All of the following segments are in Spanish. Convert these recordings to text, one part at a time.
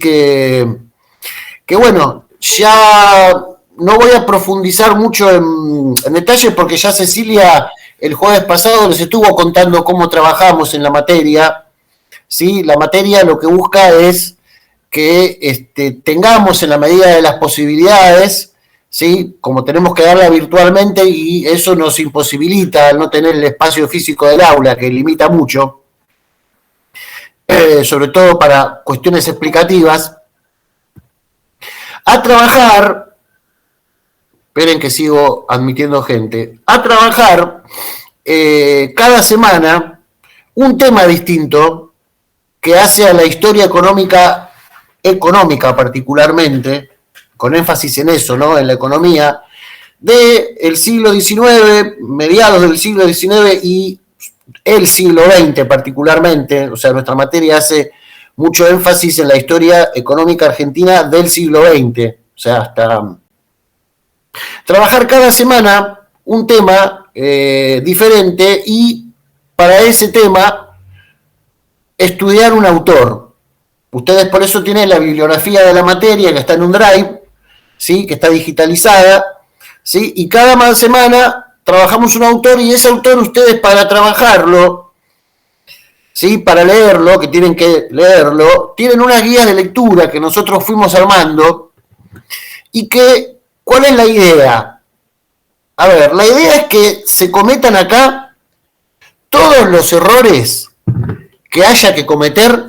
que, que bueno, ya no voy a profundizar mucho en detalles porque ya Cecilia el jueves pasado les estuvo contando cómo trabajamos en la materia. ¿Sí? La materia lo que busca es que tengamos en la medida de las posibilidades, ¿sí? Como tenemos que darla virtualmente y eso nos imposibilita al no tener el espacio físico del aula, que limita mucho, sobre todo para cuestiones explicativas, a trabajar, esperen que sigo admitiendo gente, a trabajar cada semana un tema distinto que hace a la historia económica particularmente, con énfasis en eso, ¿no? En la economía, del siglo XIX, mediados del siglo XIX y el siglo XX particularmente, o sea, nuestra materia hace mucho énfasis en la historia económica argentina del siglo XX, o sea, hasta trabajar cada semana un tema diferente y para ese tema estudiar un autor. Ustedes por eso tienen la bibliografía de la materia que está en un drive, ¿sí? Que está digitalizada, ¿sí? Y cada semana trabajamos un autor y ese autor ustedes para trabajarlo, ¿sí? Para leerlo, que tienen que leerlo, tienen unas guías de lectura que nosotros fuimos armando y que, ¿cuál es la idea? A ver, la idea es que se cometan acá todos los errores que haya que cometer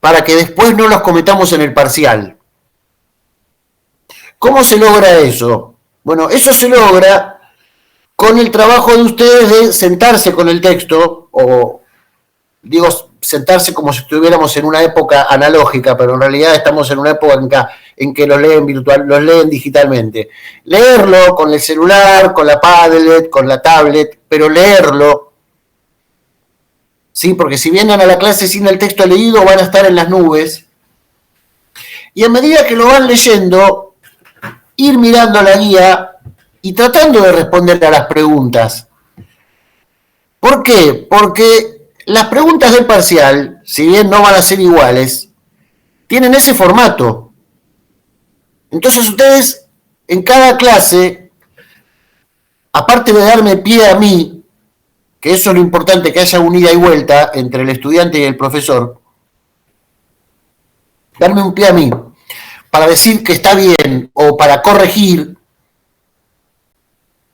para que después no los cometamos en el parcial. ¿Cómo se logra eso? Bueno, eso se logra con el trabajo de ustedes de sentarse con el texto, o digo sentarse como si estuviéramos en una época analógica, pero en realidad estamos en una época en que los leen virtual, los leen digitalmente. Leerlo con el celular, con la Padlet, con la tablet, pero leerlo. ¿Sí? Porque si vienen a la clase sin el texto leído van a estar en las nubes. Y a medida que lo van leyendo, ir mirando la guía y tratando de responder a las preguntas. ¿Por qué? Porque las preguntas del parcial, si bien no van a ser iguales, tienen ese formato. Entonces ustedes en cada clase, aparte de darme pie a mí, que eso es lo importante, que haya un ida y vuelta entre el estudiante y el profesor, darme un pie a mí, para decir que está bien o para corregir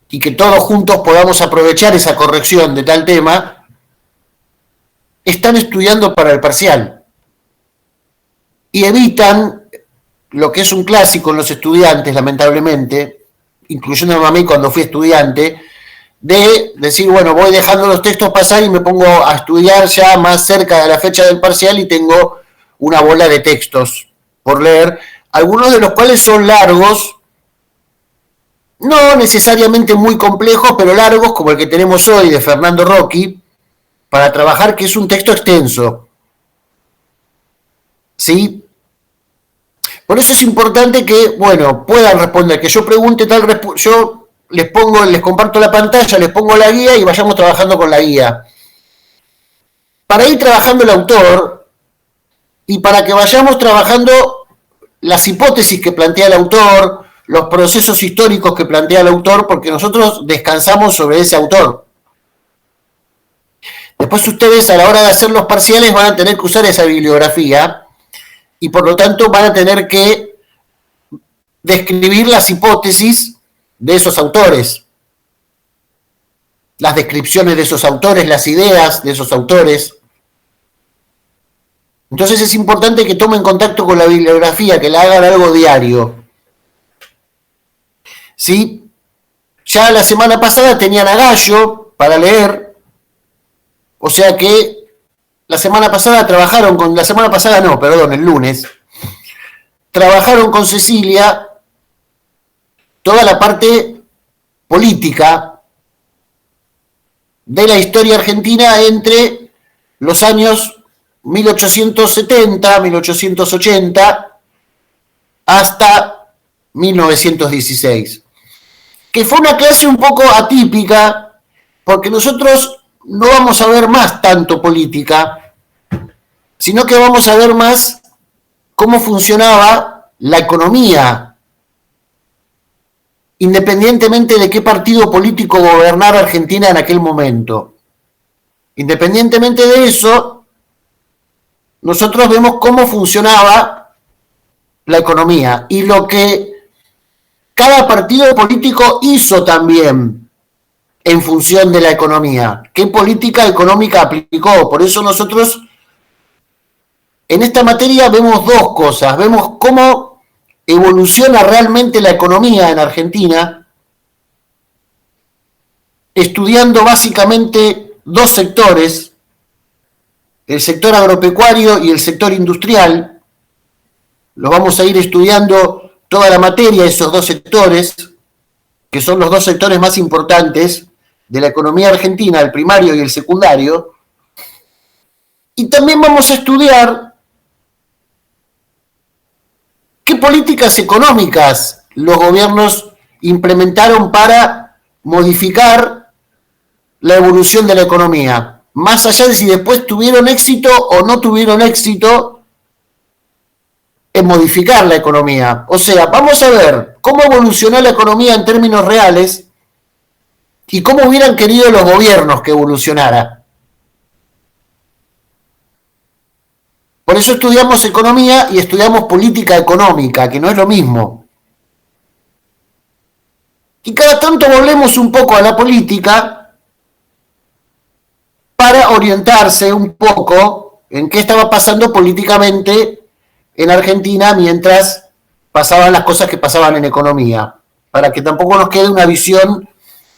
y que todos juntos podamos aprovechar esa corrección de tal tema, están estudiando para el parcial y evitan lo que es un clásico en los estudiantes, lamentablemente, incluyéndome a mí cuando fui estudiante, de decir, bueno, voy dejando los textos pasar y me pongo a estudiar ya más cerca de la fecha del parcial y tengo una bola de textos por leer, algunos de los cuales son largos, no necesariamente muy complejos, pero largos, como el que tenemos hoy de Fernando Rocchi, para trabajar, que es un texto extenso. ¿Sí? Por eso es importante que, bueno, puedan responder, que yo pregunte yo les comparto la pantalla, les pongo la guía y vayamos trabajando con la guía. Para ir trabajando el autor y para que vayamos trabajando las hipótesis que plantea el autor, los procesos históricos que plantea el autor, porque nosotros descansamos sobre ese autor. Después ustedes a la hora de hacer los parciales van a tener que usar esa bibliografía y por lo tanto van a tener que describir las hipótesis de esos autores, las descripciones de esos autores, las ideas de esos autores. Entonces es importante que tomen contacto con la bibliografía, que la hagan algo diario. ¿Sí? Ya la semana pasada tenían a Gallo para leer, o sea que la semana pasada el lunes, trabajaron con Cecilia toda la parte política de la historia argentina entre los años 1870, 1880 hasta 1916. Que fue una clase un poco atípica, porque nosotros no vamos a ver más tanto política, sino que vamos a ver más cómo funcionaba la economía, independientemente de qué partido político gobernara Argentina en aquel momento. Independientemente de eso, nosotros vemos cómo funcionaba la economía y lo que cada partido político hizo también en función de la economía. ¿Qué política económica aplicó? Por eso nosotros en esta materia vemos dos cosas. Vemos cómo evoluciona realmente la economía en Argentina, estudiando básicamente dos sectores, el sector agropecuario y el sector industrial. Lo vamos a ir estudiando toda la materia, esos dos sectores, que son los dos sectores más importantes de la economía argentina, el primario y el secundario. Y también vamos a estudiar qué políticas económicas los gobiernos implementaron para modificar la evolución de la economía, más allá de si después tuvieron éxito o no tuvieron éxito en modificar la economía. O sea, vamos a ver cómo evolucionó la economía en términos reales y cómo hubieran querido los gobiernos que evolucionara. Por eso estudiamos economía y estudiamos política económica, que no es lo mismo. Y cada tanto volvemos un poco a la política para orientarse un poco en qué estaba pasando políticamente en Argentina mientras pasaban las cosas que pasaban en economía, para que tampoco nos quede una visión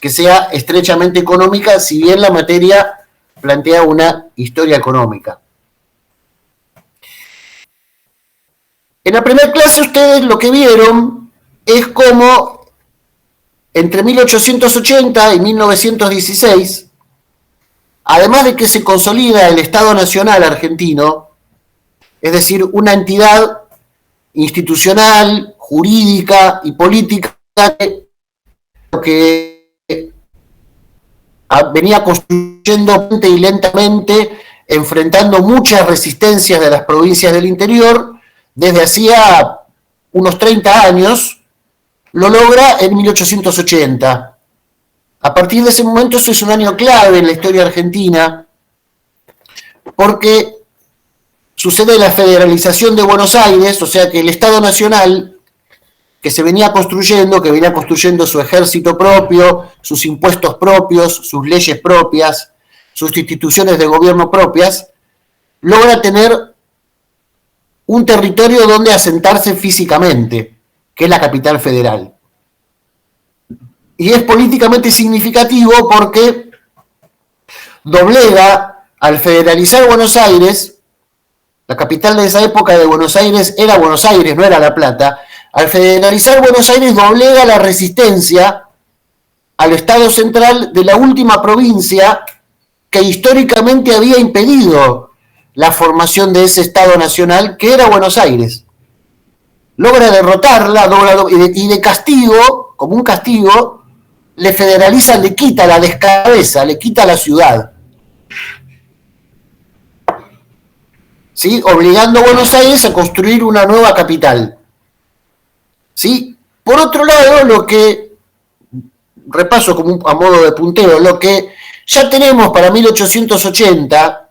que sea estrechamente económica, si bien la materia plantea una historia económica. En la primera clase ustedes lo que vieron es cómo entre 1880 y 1916, además de que se consolida el Estado Nacional argentino, es decir, una entidad institucional, jurídica y política que venía construyendo y lentamente, enfrentando muchas resistencias de las provincias del interior, desde hacía unos 30 años, lo logra en 1880. A partir de ese momento, eso es un año clave en la historia argentina, porque sucede la federalización de Buenos Aires, o sea que el Estado Nacional, que se venía construyendo, que venía construyendo su ejército propio, sus impuestos propios, sus leyes propias, sus instituciones de gobierno propias, logra tener un territorio donde asentarse físicamente, que es la capital federal. Y es políticamente significativo porque doblega, al federalizar Buenos Aires, la capital de esa época de Buenos Aires era Buenos Aires, no era La Plata, al federalizar Buenos Aires doblega la resistencia al Estado central de la última provincia que históricamente había impedido la formación de ese Estado nacional, que era Buenos Aires. Logra derrotarla y de castigo, como un castigo, le federaliza, le quita la descabeza, le quita la ciudad. ¿Sí? Obligando a Buenos Aires a construir una nueva capital. ¿Sí? Por otro lado, lo que, repaso como a modo de punteo, lo que ya tenemos para 1880,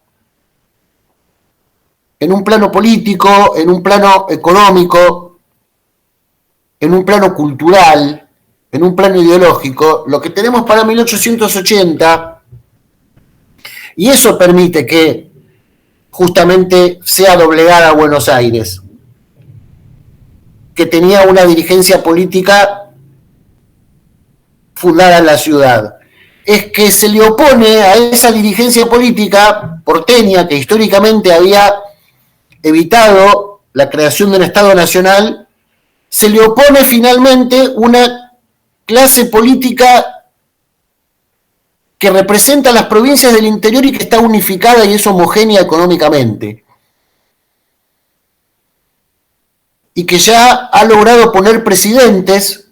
en un plano político, en un plano económico, en un plano cultural, en un plano ideológico, lo que tenemos para 1880, y eso permite que justamente sea doblegada a Buenos Aires, que tenía una dirigencia política fundada en la ciudad, es que se le opone a esa dirigencia política porteña que históricamente había evitado la creación de un Estado nacional, se le opone finalmente una clase política que representa a las provincias del interior y que está unificada y es homogénea económicamente. Y que ya ha logrado poner presidentes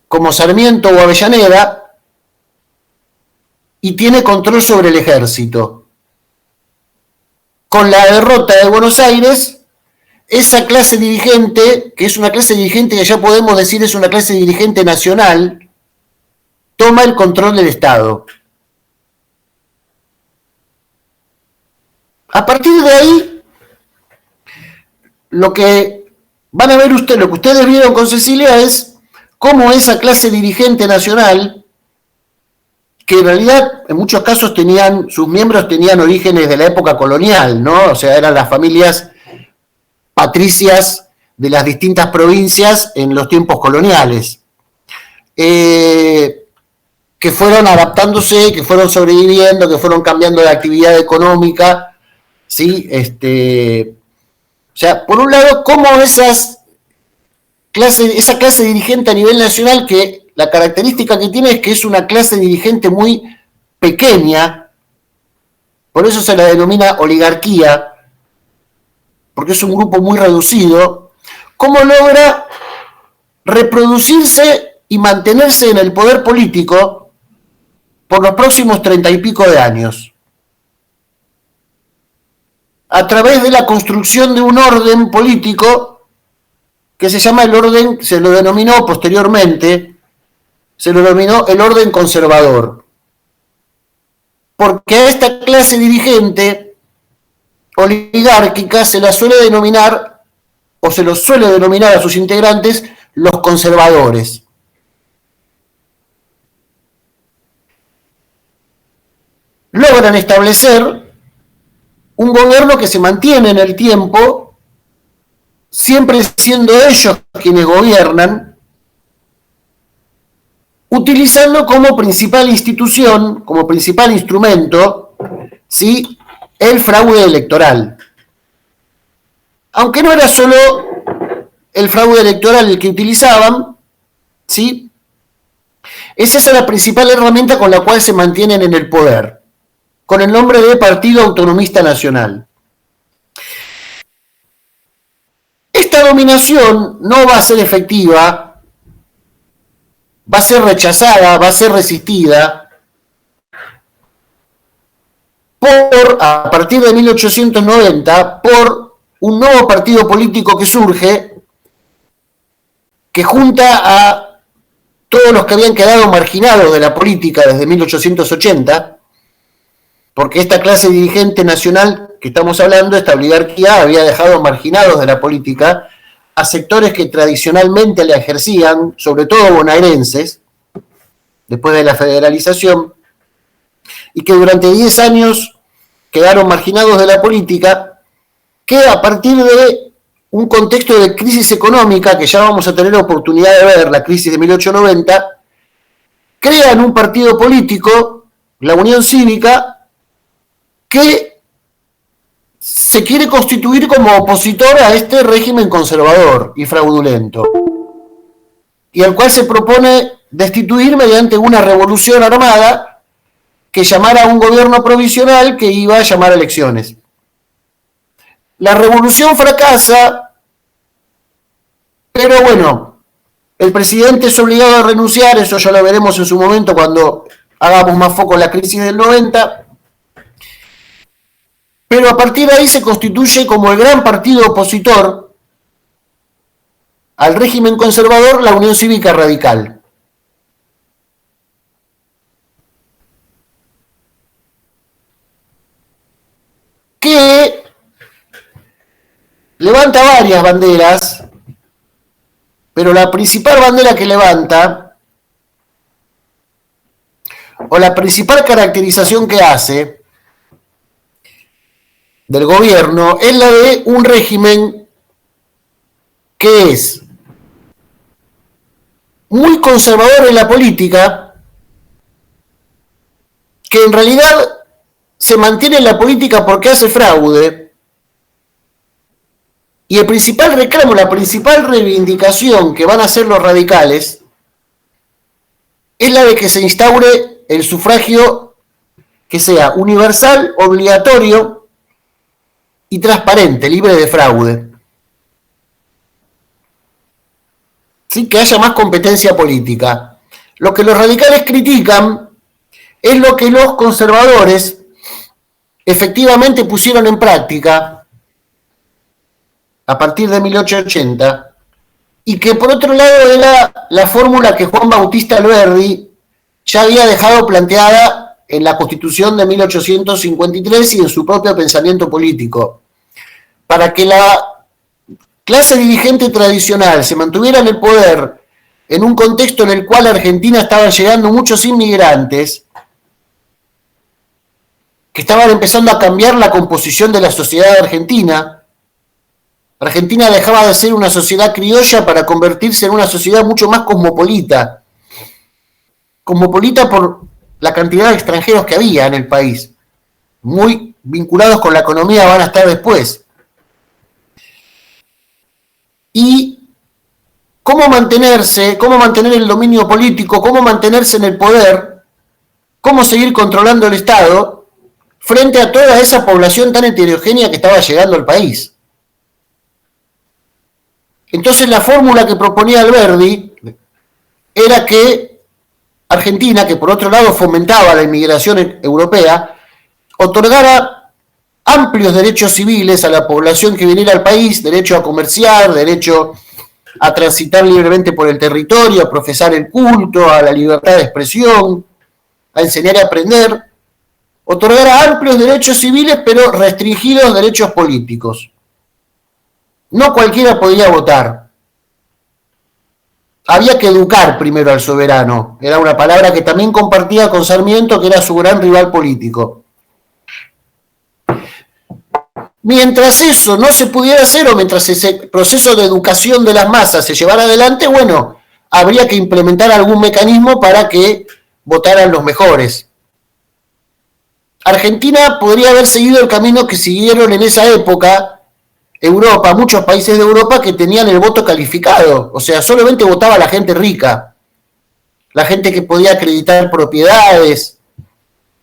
como Sarmiento o Avellaneda y tiene control sobre el ejército. Con la derrota de Buenos Aires, esa clase dirigente, que es una clase dirigente que ya podemos decir es una clase dirigente nacional, toma el control del Estado. A partir de ahí, lo que van a ver ustedes, lo que ustedes vieron con Cecilia es cómo esa clase dirigente nacional, que en realidad en muchos casos sus miembros tenían orígenes de la época colonial, ¿no? O sea, eran las familias patricias de las distintas provincias en los tiempos coloniales, que fueron adaptándose, que fueron sobreviviendo, que fueron cambiando de actividad económica, ¿sí? O sea, por un lado, cómo esa clase dirigente a nivel nacional, que la característica que tiene es que es una clase dirigente muy pequeña, por eso se la denomina oligarquía, porque es un grupo muy reducido, cómo logra reproducirse y mantenerse en el poder político por los próximos 30 y pico de años, a través de la construcción de un orden político que se llama el orden, se lo denominó posteriormente, se lo denominó el orden conservador. Porque a esta clase dirigente oligárquica se la suele denominar, o se los suele denominar a sus integrantes, los conservadores. Logran establecer un gobierno que se mantiene en el tiempo, siempre siendo ellos quienes gobiernan, utilizando como principal institución, como principal instrumento, ¿sí?, el fraude electoral. Aunque no era solo el fraude electoral el que utilizaban, ¿sí?, es esa la principal herramienta con la cual se mantienen en el poder, con el nombre de Partido Autonomista Nacional. Esta dominación no va a ser efectiva, va a ser rechazada, va a ser resistida a partir de 1890, por un nuevo partido político que surge, que junta a todos los que habían quedado marginados de la política desde 1880, porque esta clase dirigente nacional que estamos hablando, esta oligarquía, había dejado marginados de la política a sectores que tradicionalmente la ejercían, sobre todo bonaerenses, después de la federalización, y que durante 10 años quedaron marginados de la política, que a partir de un contexto de crisis económica, que ya vamos a tener oportunidad de ver, la crisis de 1890, crean un partido político, la Unión Cívica, que se quiere constituir como opositor a este régimen conservador y fraudulento, y al cual se propone destituir mediante una revolución armada que llamara a un gobierno provisional que iba a llamar a elecciones. La revolución fracasa, pero bueno, el presidente es obligado a renunciar, eso ya lo veremos en su momento cuando hagamos más foco en la crisis del 90, pero a partir de ahí se constituye como el gran partido opositor al régimen conservador, la Unión Cívica Radical. Que levanta varias banderas, pero la principal bandera que levanta, o la principal caracterización que hace del gobierno, es la de un régimen que es muy conservador en la política, que en realidad se mantiene en la política porque hace fraude, y el principal reclamo, la principal reivindicación que van a hacer los radicales es la de que se instaure el sufragio que sea universal, obligatorio y transparente, libre de fraude. ¿Sí? Que haya más competencia política. Lo que los radicales critican es lo que los conservadores efectivamente pusieron en práctica a partir de 1880, y que por otro lado era la fórmula que Juan Bautista Alberdi ya había dejado planteada en la Constitución de 1853 y en su propio pensamiento político. Para que la clase dirigente tradicional se mantuviera en el poder en un contexto en el cual a Argentina estaban llegando muchos inmigrantes que estaban empezando a cambiar la composición de la sociedad argentina. Argentina dejaba de ser una sociedad criolla para convertirse en una sociedad mucho más cosmopolita. Cosmopolita por la cantidad de extranjeros que había en el país. Muy vinculados con la economía van a estar después. Y cómo mantenerse, cómo mantener el dominio político, cómo mantenerse en el poder, cómo seguir controlando el Estado frente a toda esa población tan heterogénea que estaba llegando al país. Entonces la fórmula que proponía Alberdi era que Argentina, que por otro lado fomentaba la inmigración europea, otorgara amplios derechos civiles a la población que viniera al país, derecho a comerciar, derecho a transitar libremente por el territorio, a profesar el culto, a la libertad de expresión, a enseñar y aprender, otorgara amplios derechos civiles pero restringidos derechos políticos. No cualquiera podía votar. Había que educar primero al soberano. Era una palabra que también compartía con Sarmiento, que era su gran rival político. Mientras eso no se pudiera hacer, o mientras ese proceso de educación de las masas se llevara adelante, bueno, habría que implementar algún mecanismo para que votaran los mejores. Argentina podría haber seguido el camino que siguieron en esa época Europa, muchos países de Europa que tenían el voto calificado, o sea, solamente votaba la gente rica, la gente que podía acreditar propiedades.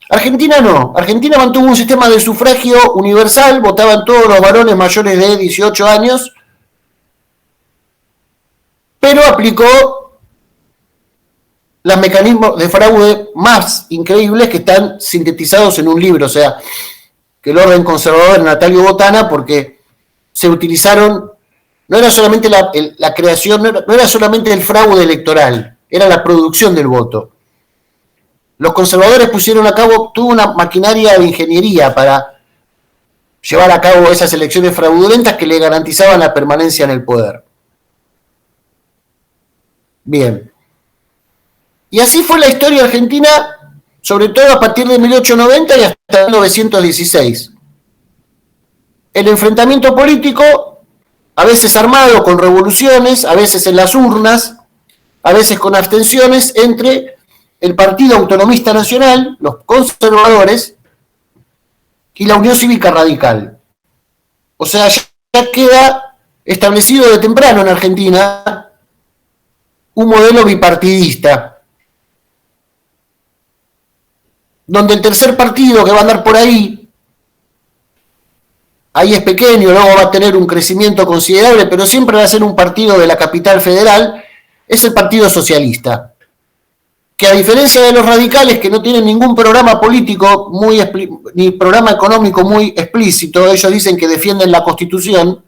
Argentina no, Argentina mantuvo un sistema de sufragio universal, votaban todos los varones mayores de 18 años, pero aplicó los mecanismos de fraude más increíbles que están sintetizados en un libro, o sea, que el orden conservador de Natalio Botana, porque se utilizaron, no era solamente la creación, no era solamente el fraude electoral, era la producción del voto. Los conservadores pusieron a cabo toda una maquinaria de ingeniería para llevar a cabo esas elecciones fraudulentas que le garantizaban la permanencia en el poder. Bien. Y así fue la historia argentina, sobre todo a partir de 1890 y hasta 1916. El enfrentamiento político, a veces armado con revoluciones, a veces en las urnas, a veces con abstenciones, entre el Partido Autonomista Nacional, los conservadores, y la Unión Cívica Radical. O sea, ya queda establecido de temprano en Argentina un modelo bipartidista, donde el tercer partido que va a andar por ahí es pequeño, luego va a tener un crecimiento considerable, pero siempre va a ser un partido de la capital federal, es el Partido Socialista, que a diferencia de los radicales que no tienen ningún programa político ni programa económico muy explícito, ellos dicen que defienden la Constitución,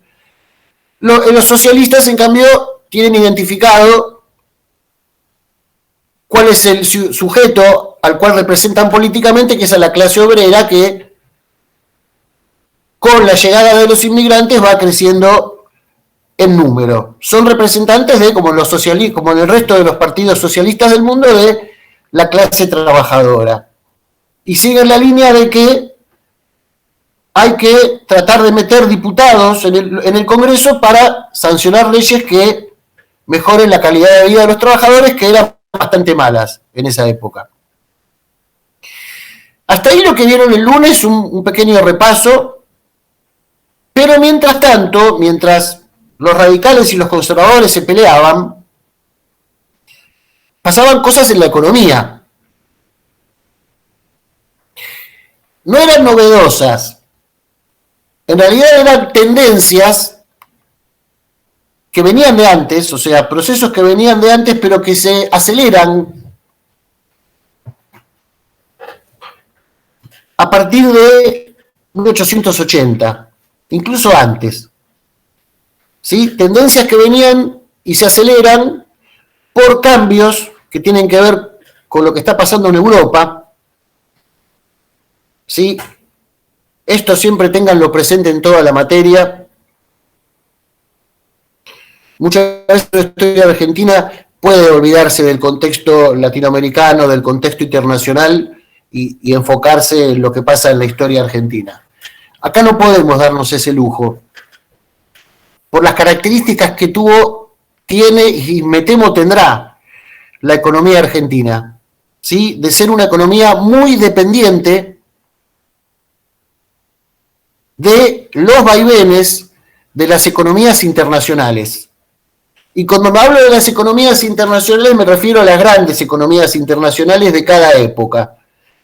los socialistas en cambio tienen identificado cuál es el sujeto al cual representan políticamente, que es a la clase obrera que con la llegada de los inmigrantes va creciendo en número. Son representantes de, como en el resto de los partidos socialistas del mundo, de la clase trabajadora. Y siguen la línea de que hay que tratar de meter diputados en el Congreso para sancionar leyes que mejoren la calidad de vida de los trabajadores, que eran bastante malas en esa época. Hasta ahí lo que vieron el lunes, un pequeño repaso. Pero mientras tanto, mientras los radicales y los conservadores se peleaban, pasaban cosas en la economía. No eran novedosas, en realidad eran tendencias que venían de antes, o sea, procesos que venían de antes, pero que se aceleran a partir de 1880. Incluso antes. ¿sí? Tendencias que venían y se aceleran por cambios que tienen que ver con lo que está pasando en Europa, ¿sí? Esto siempre ténganlo presente en toda la materia. Muchas veces la historia argentina puede olvidarse del contexto latinoamericano, del contexto internacional y enfocarse en lo que pasa en la historia argentina. Acá no podemos darnos ese lujo, por las características que tiene y me temo tendrá la economía argentina, ¿sí? De ser una economía muy dependiente de los vaivenes de las economías internacionales. Y cuando me hablo de las economías internacionales me refiero a las grandes economías internacionales de cada época.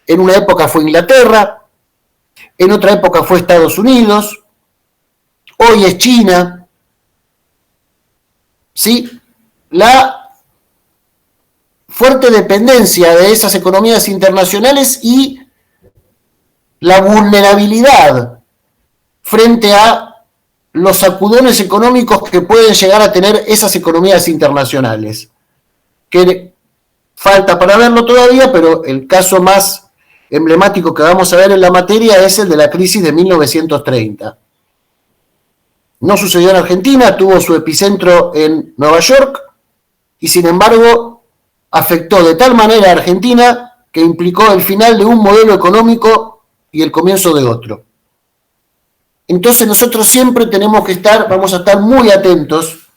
En una época fue Inglaterra, en otra época fue Estados Unidos, hoy es China, ¿sí? La fuerte dependencia de esas economías internacionales y la vulnerabilidad frente a los sacudones económicos que pueden llegar a tener esas economías internacionales. Que falta para verlo todavía, pero el caso más emblemático que vamos a ver en la materia es el de la crisis de 1930. No sucedió en Argentina, tuvo su epicentro en Nueva York y sin embargo afectó de tal manera a Argentina que implicó el final de un modelo económico y el comienzo de otro. Entonces nosotros siempre vamos a estar muy atentos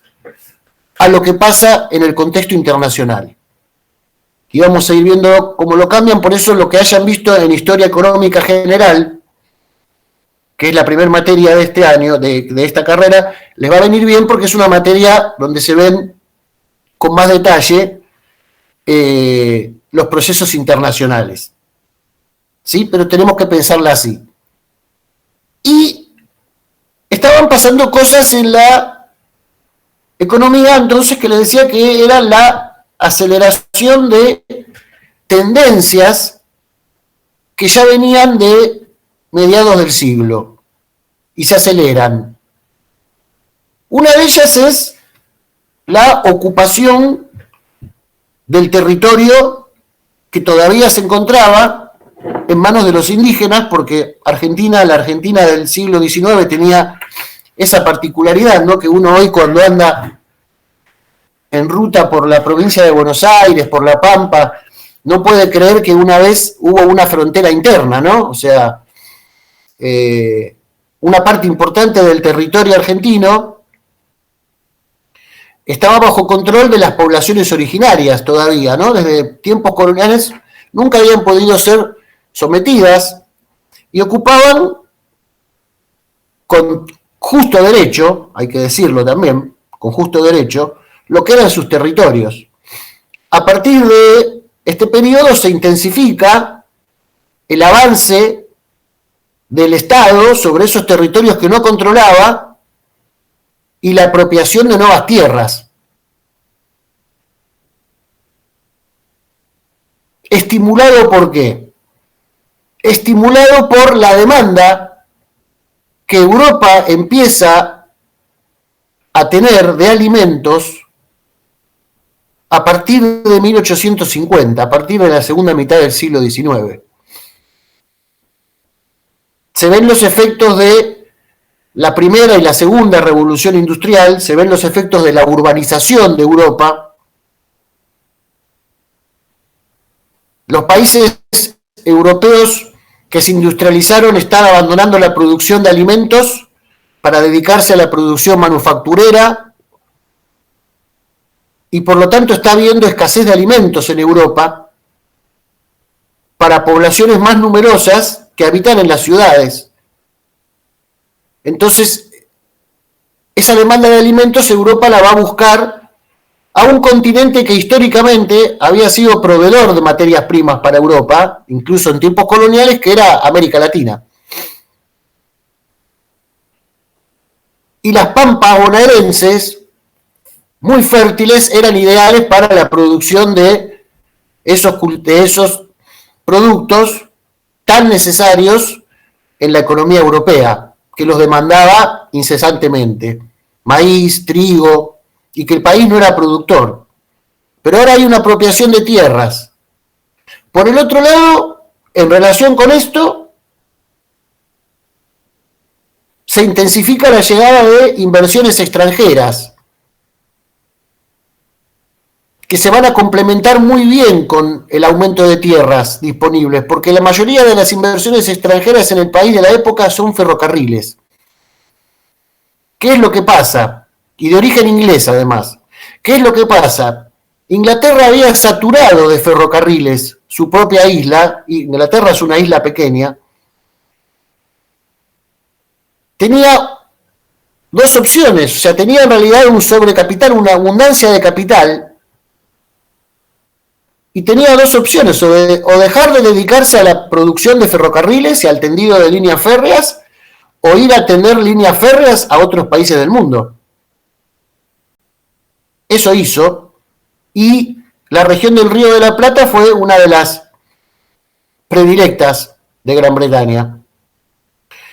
a lo que pasa en el contexto internacional. Y vamos a ir viendo cómo lo cambian, por eso lo que hayan visto en Historia Económica General, que es la primera materia de este año, de esta carrera, les va a venir bien porque es una materia donde se ven con más detalle los procesos internacionales. ¿Sí? Pero tenemos que pensarla así. Y estaban pasando cosas en la economía, entonces, que les decía que era la aceleración de tendencias que ya venían de mediados del siglo y se aceleran. Una de ellas es la ocupación del territorio que todavía se encontraba en manos de los indígenas, porque la Argentina del siglo XIX tenía esa particularidad, ¿no? Que uno hoy cuando anda en ruta por la provincia de Buenos Aires, por La Pampa, no puede creer que una vez hubo una frontera interna, ¿no? O sea, una parte importante del territorio argentino estaba bajo control de las poblaciones originarias todavía, ¿no? Desde tiempos coloniales nunca habían podido ser sometidas y ocupaban con justo derecho, hay que decirlo también, con justo derecho, lo que eran sus territorios. A partir de este periodo se intensifica el avance del Estado sobre esos territorios que no controlaba y la apropiación de nuevas tierras. ¿Estimulado por qué? Estimulado por la demanda que Europa empieza a tener de alimentos a partir de 1850, a partir de la segunda mitad del siglo XIX. Se ven los efectos de la primera y la segunda revolución industrial, se ven los efectos de la urbanización de Europa. Los países europeos que se industrializaron están abandonando la producción de alimentos para dedicarse a la producción manufacturera y por lo tanto está habiendo escasez de alimentos en Europa para poblaciones más numerosas que habitan en las ciudades. Entonces, esa demanda de alimentos Europa la va a buscar a un continente que históricamente había sido proveedor de materias primas para Europa, incluso en tiempos coloniales, que era América Latina. Y las pampas bonaerenses, muy fértiles, eran ideales para la producción de esos productos tan necesarios en la economía europea, que los demandaba incesantemente. maíz, trigo, y que el país no era productor. Pero ahora hay una apropiación de tierras. Por el otro lado, en relación con esto, se intensifica la llegada de inversiones extranjeras, que se van a complementar muy bien con el aumento de tierras disponibles, porque la mayoría de las inversiones extranjeras en el país de la época son ferrocarriles. ¿Qué es lo que pasa? Y de origen inglés, además. ¿Qué es lo que pasa? Inglaterra había saturado de ferrocarriles su propia isla. Inglaterra es una isla pequeña. Tenía dos opciones, o sea, tenía en realidad un sobrecapital, una abundancia de capital, y tenía dos opciones, o dejar de dedicarse a la producción de ferrocarriles y al tendido de líneas férreas, o ir a tener líneas férreas a otros países del mundo. Eso hizo, y la región del Río de la Plata fue una de las predilectas de Gran Bretaña.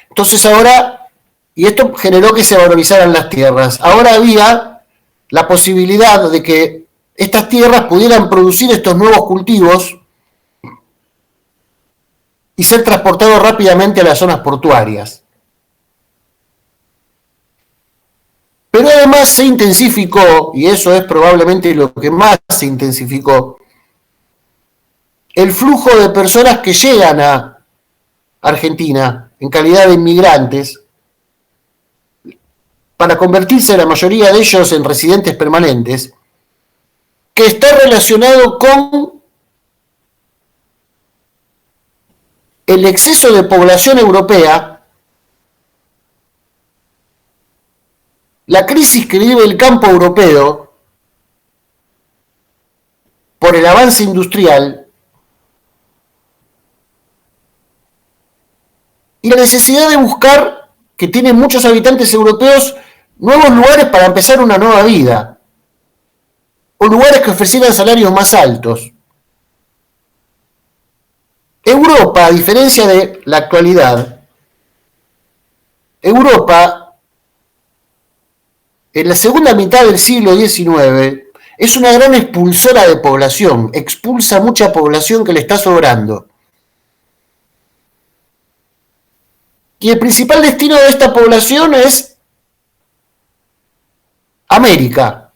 Entonces ahora, y esto generó que se valorizaran las tierras, ahora había la posibilidad de que estas tierras pudieran producir estos nuevos cultivos y ser transportados rápidamente a las zonas portuarias. Pero además se intensificó, y eso es probablemente lo que más se intensificó, el flujo de personas que llegan a Argentina en calidad de inmigrantes para convertirse la mayoría de ellos en residentes permanentes, que está relacionado con el exceso de población europea, la crisis que vive el campo europeo por el avance industrial y la necesidad de buscar, que tienen muchos habitantes europeos, nuevos lugares para empezar una nueva vida, o lugares que ofrecieran salarios más altos. Europa, a diferencia de la actualidad, Europa, en la segunda mitad del siglo XIX, es una gran expulsora de población, expulsa mucha población que le está sobrando. Y el principal destino de esta población es América.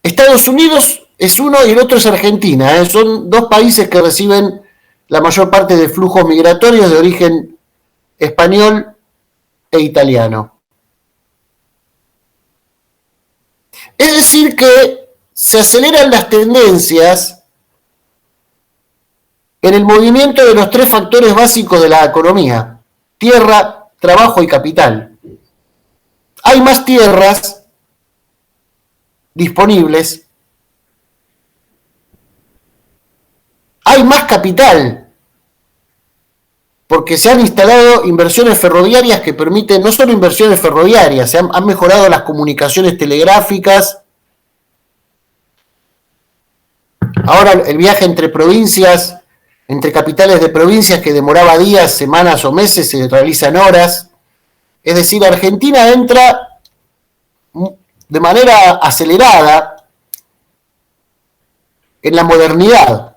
Estados Unidos es uno y el otro es Argentina. Son dos países que reciben la mayor parte de flujos migratorios de origen español e italiano. Es decir que se aceleran las tendencias en el movimiento de los tres factores básicos de la economía: tierra, trabajo y capital. Hay más tierras disponibles, hay más capital, porque se han instalado inversiones ferroviarias que permiten, no solo inversiones ferroviarias, se han mejorado las comunicaciones telegráficas. Ahora el viaje entre provincias, entre capitales de provincias que demoraba días, semanas o meses, se realiza en horas. Es decir, Argentina entra de manera acelerada en la modernidad.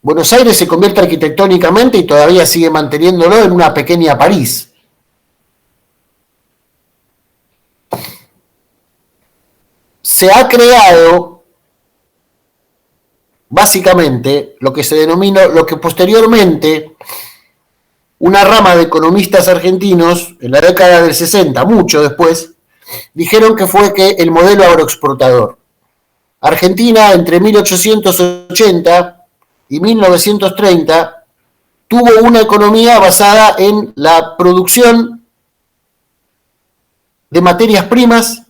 Buenos Aires se convierte arquitectónicamente y todavía sigue manteniéndolo en una pequeña París. Se ha creado básicamente lo que se denominó, lo que posteriormente una rama de economistas argentinos, en la década del 60, mucho después, dijeron que fue el modelo agroexportador. Argentina, entre 1880 y 1930, tuvo una economía basada en la producción de materias primas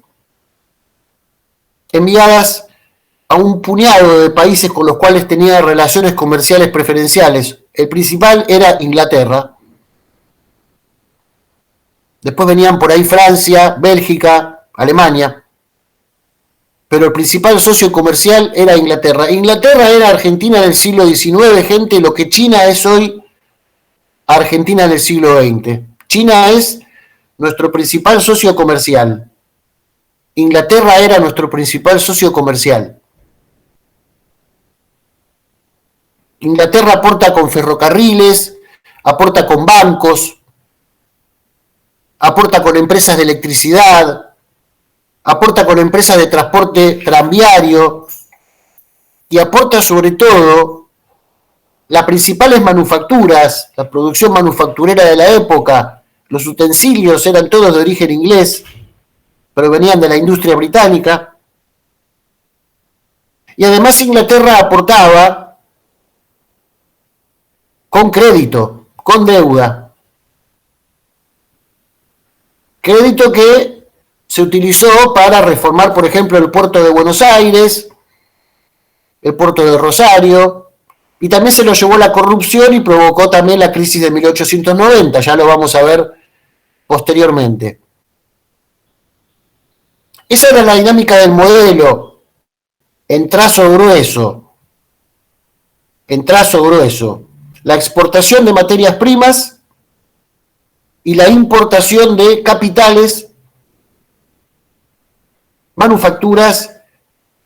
enviadas a un puñado de países con los cuales tenía relaciones comerciales preferenciales. El principal era Inglaterra. Después venían por ahí Francia, Bélgica, Alemania. Pero el principal socio comercial era Inglaterra. Inglaterra era Argentina del siglo XIX, gente, lo que China es hoy Argentina del siglo XX. China es nuestro principal socio comercial. Inglaterra era nuestro principal socio comercial. Inglaterra aporta con ferrocarriles, aporta con bancos, aporta con empresas de electricidad, aporta con empresas de transporte tranviario y aporta sobre todo las principales manufacturas, la producción manufacturera de la época. Los utensilios eran todos de origen inglés, provenían de la industria británica. Y además Inglaterra aportaba con crédito, con deuda. Crédito que se utilizó para reformar, por ejemplo, el puerto de Buenos Aires, el puerto de Rosario, y también se lo llevó la corrupción y provocó también la crisis de 1890, ya lo vamos a ver posteriormente. Esa era la dinámica del modelo, en trazo grueso. En trazo grueso. La exportación de materias primas y la importación de capitales, manufacturas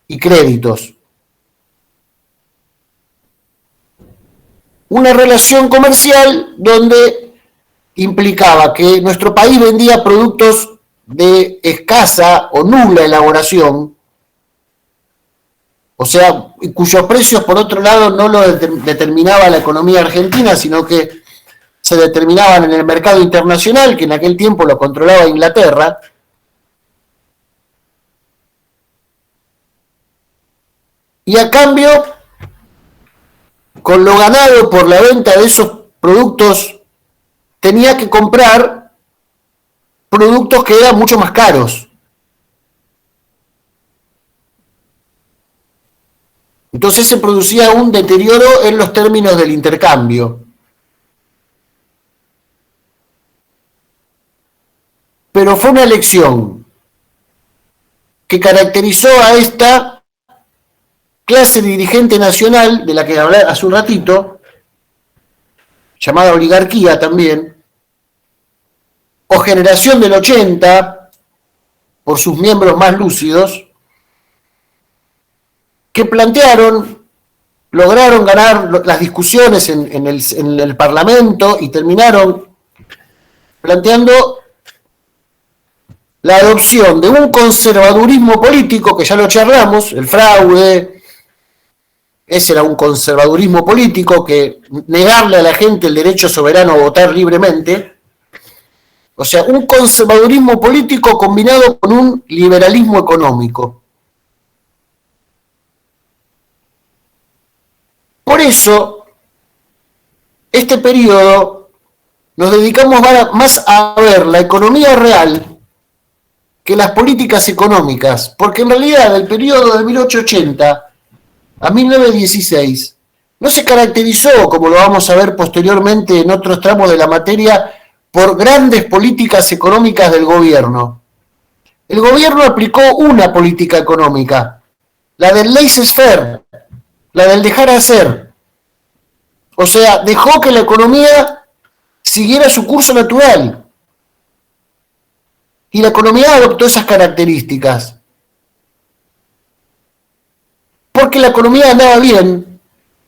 y créditos. Una relación comercial donde implicaba que nuestro país vendía productos de escasa o nula elaboración, o sea, cuyos precios por otro lado no lo determinaba la economía argentina, sino que se determinaban en el mercado internacional, que en aquel tiempo lo controlaba Inglaterra. Y a cambio, con lo ganado por la venta de esos productos, tenía que comprar productos que eran mucho más caros. Entonces se producía un deterioro en los términos del intercambio. Pero fue una elección que caracterizó a esta clase dirigente nacional, de la que hablé hace un ratito, llamada oligarquía también, o generación del 80, por sus miembros más lúcidos, que lograron ganar las discusiones en el Parlamento y terminaron planteando la adopción de un conservadurismo político, que ya lo charlamos, el fraude. Ese era un conservadurismo político, que negarle a la gente el derecho soberano a votar libremente. O sea, un conservadurismo político combinado con un liberalismo económico. Por eso, este periodo nos dedicamos más a ver la economía real que las políticas económicas, porque en realidad el periodo de 1880 a 1916 no se caracterizó, como lo vamos a ver posteriormente en otros tramos de la materia, por grandes políticas económicas del gobierno. El gobierno aplicó una política económica, la del laissez-faire, la del dejar hacer. O sea, dejó que la economía siguiera su curso natural. Y la economía adoptó esas características. Porque la economía andaba bien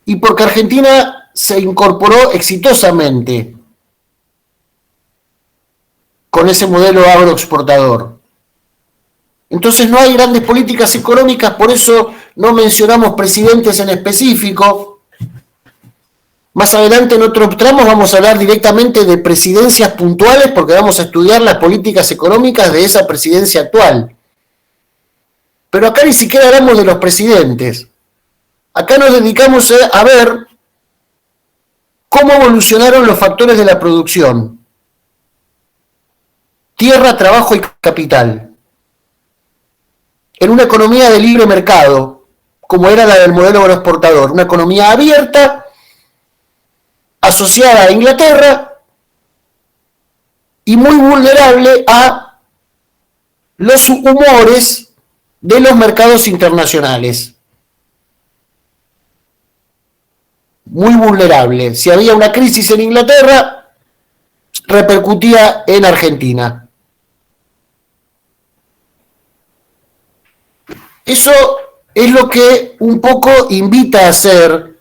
y porque Argentina se incorporó exitosamente con ese modelo agroexportador. Entonces no hay grandes políticas económicas, por eso no mencionamos presidentes en específico. Más adelante en otros tramos vamos a hablar directamente de presidencias puntuales, porque vamos a estudiar las políticas económicas de esa presidencia actual. Pero acá ni siquiera hablamos de los presidentes. Acá nos dedicamos a ver cómo evolucionaron los factores de la producción. Tierra, trabajo y capital. En una economía de libre mercado, como era la del modelo agroexportador, una economía abierta, asociada a Inglaterra y muy vulnerable a los humores de los mercados internacionales. Muy vulnerable. Si había una crisis en Inglaterra, repercutía en Argentina. Eso es lo que un poco invita a hacer,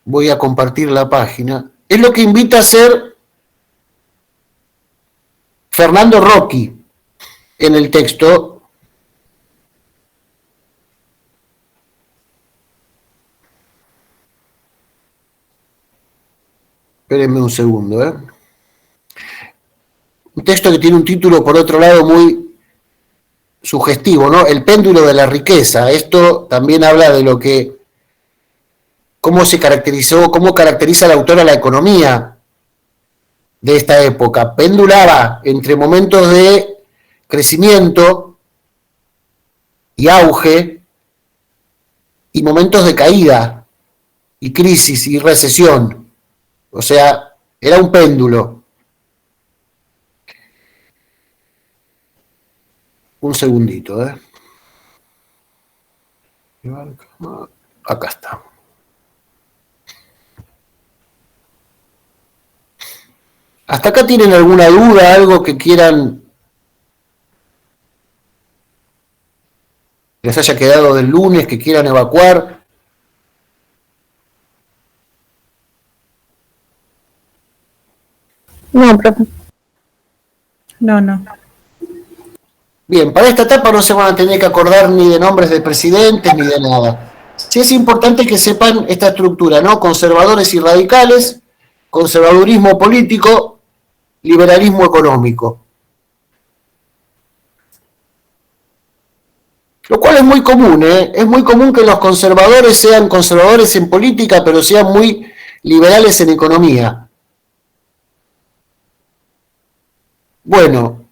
voy a compartir la página, es lo que invita a hacer Fernando Rocchi en el texto. Espérenme un segundo, ¿eh? Un texto que tiene un título, por otro lado, muy sugestivo, ¿no? El péndulo de la riqueza. Esto también habla de lo que, cómo se caracterizó, cómo caracteriza el autor a la economía de esta época. Pendulaba entre momentos de crecimiento y auge y momentos de caída y crisis y recesión. O sea, era un péndulo. Un segundito, ¿eh? Acá está. ¿Hasta acá tienen alguna duda, algo que quieran, les haya quedado del lunes, que quieran evacuar? No, profe. No. Bien, para esta etapa no se van a tener que acordar ni de nombres de presidentes ni de nada. Sí es importante que sepan esta estructura, ¿no? Conservadores y radicales, conservadurismo político, liberalismo económico. Lo cual es muy común, ¿eh? Es muy común que los conservadores sean conservadores en política, pero sean muy liberales en economía. Bueno,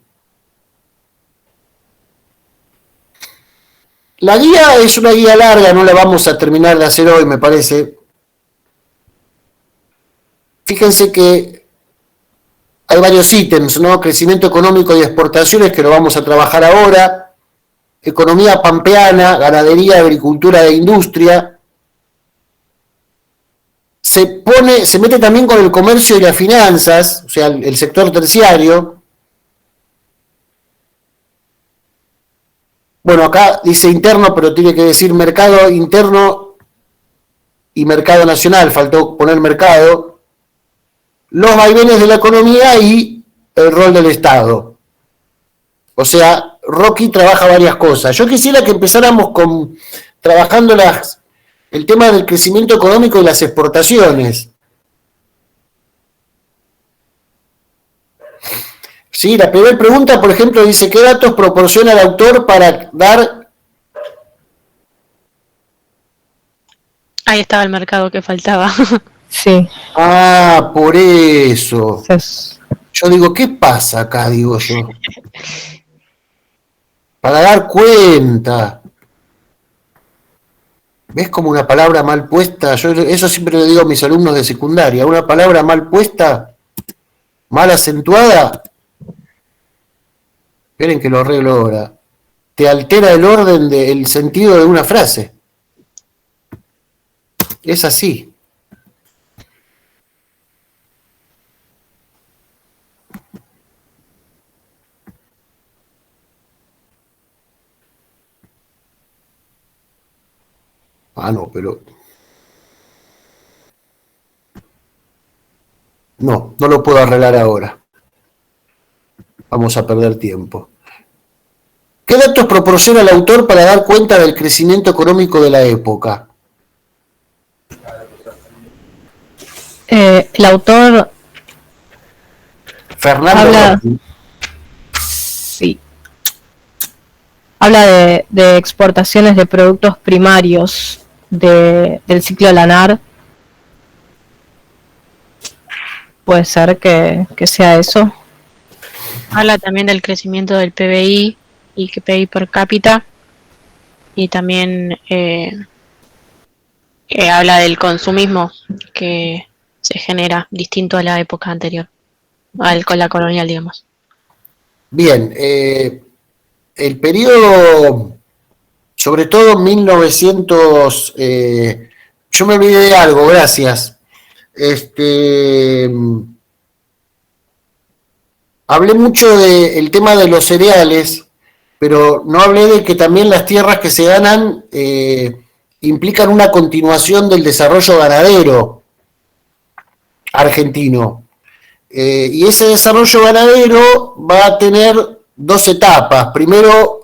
la guía es una guía larga, no la vamos a terminar de hacer hoy, me parece. Fíjense que hay varios ítems, ¿no? Crecimiento económico y exportaciones, que lo vamos a trabajar ahora. Economía pampeana, ganadería, agricultura e industria. Se mete también con el comercio y las finanzas, o sea, el sector terciario. Bueno, acá dice interno, pero tiene que decir mercado interno y mercado nacional, faltó poner mercado. Los vaivenes de la economía y el rol del Estado. O sea, Rocchi trabaja varias cosas. Yo quisiera que empezáramos trabajando el tema del crecimiento económico y las exportaciones. Sí, la primera pregunta, por ejemplo, dice, ¿qué datos proporciona el autor para dar? Ahí estaba el mercado que faltaba. Sí. Ah, por eso. Yo digo, ¿qué pasa acá? Digo yo. Para dar cuenta. ¿Ves como una palabra mal puesta? Yo eso siempre le digo a mis alumnos de secundaria. Una palabra mal puesta, mal acentuada. Esperen que lo arreglo ahora. Te altera el orden del sentido de una frase. Es así. Ah, no, pero... No lo puedo arreglar ahora. Vamos a perder tiempo. ¿Qué datos proporciona el autor para dar cuenta del crecimiento económico de la época? El autor Fernando. Sí. Habla de exportaciones de productos primarios del ciclo lanar. Puede ser que sea eso. Habla también del crecimiento del PBI y que PBI per cápita. Y también habla del consumismo que se genera distinto a la época anterior, con la colonial, digamos. Bien, el periodo, sobre todo 1900, yo me olvidé de algo, gracias. hablé mucho del tema de los cereales, pero no hablé de que también las tierras que se ganan implican una continuación del desarrollo ganadero argentino. Y ese desarrollo ganadero va a tener dos etapas. Primero,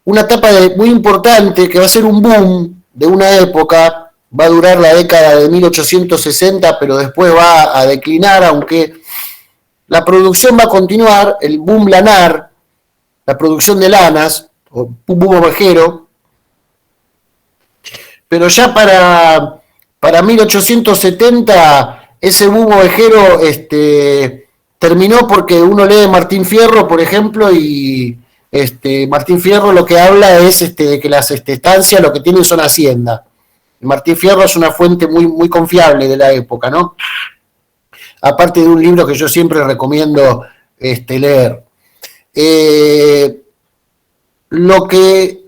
una etapa muy importante que va a ser un boom de una época, va a durar la década de 1860, pero después va a declinar, aunque la producción va a continuar, el boom lanar, la producción de lanas, o boom ovejero, pero ya para 1870 ese boom ovejero terminó porque uno lee Martín Fierro, por ejemplo, y Martín Fierro lo que habla es de que las estancias lo que tienen son hacienda. Martín Fierro es una fuente muy, muy confiable de la época, ¿no? Aparte de un libro que yo siempre recomiendo leer. Lo que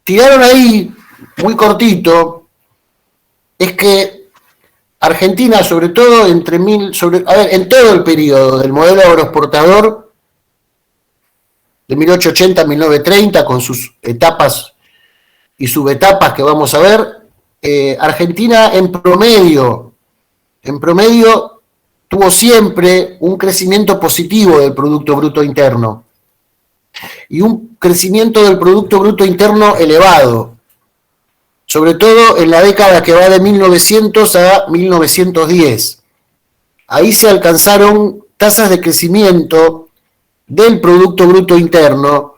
tiraron ahí, muy cortito, es que Argentina, sobre todo en todo el periodo del modelo agroexportador, de 1880 a 1930, con sus etapas y subetapas que vamos a ver, Argentina en promedio tuvo siempre un crecimiento positivo del Producto Bruto Interno y un crecimiento del Producto Bruto Interno elevado, sobre todo en la década que va de 1900 a 1910. Ahí se alcanzaron tasas de crecimiento del Producto Bruto Interno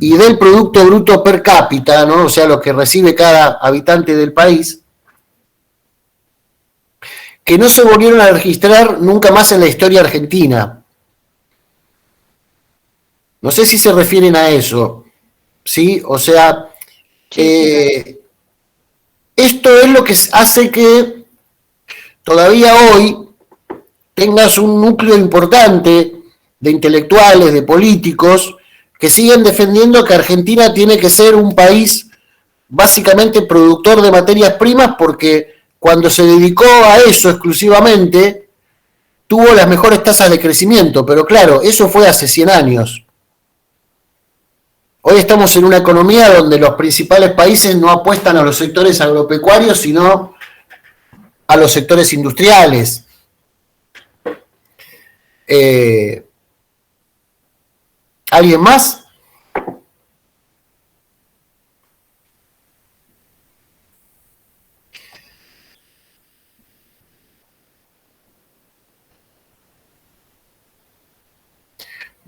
y del Producto Bruto per cápita, ¿no? O sea, lo que recibe cada habitante del país, que no se volvieron a registrar nunca más en la historia argentina. No sé si se refieren a eso, ¿sí? O sea, esto es lo que hace que todavía hoy tengas un núcleo importante de intelectuales, de políticos, que siguen defendiendo que Argentina tiene que ser un país básicamente productor de materias primas, porque cuando se dedicó a eso exclusivamente, tuvo las mejores tasas de crecimiento, pero claro, eso fue hace 100 años. Hoy estamos en una economía donde los principales países no apuestan a los sectores agropecuarios, sino a los sectores industriales. ¿Alguien más?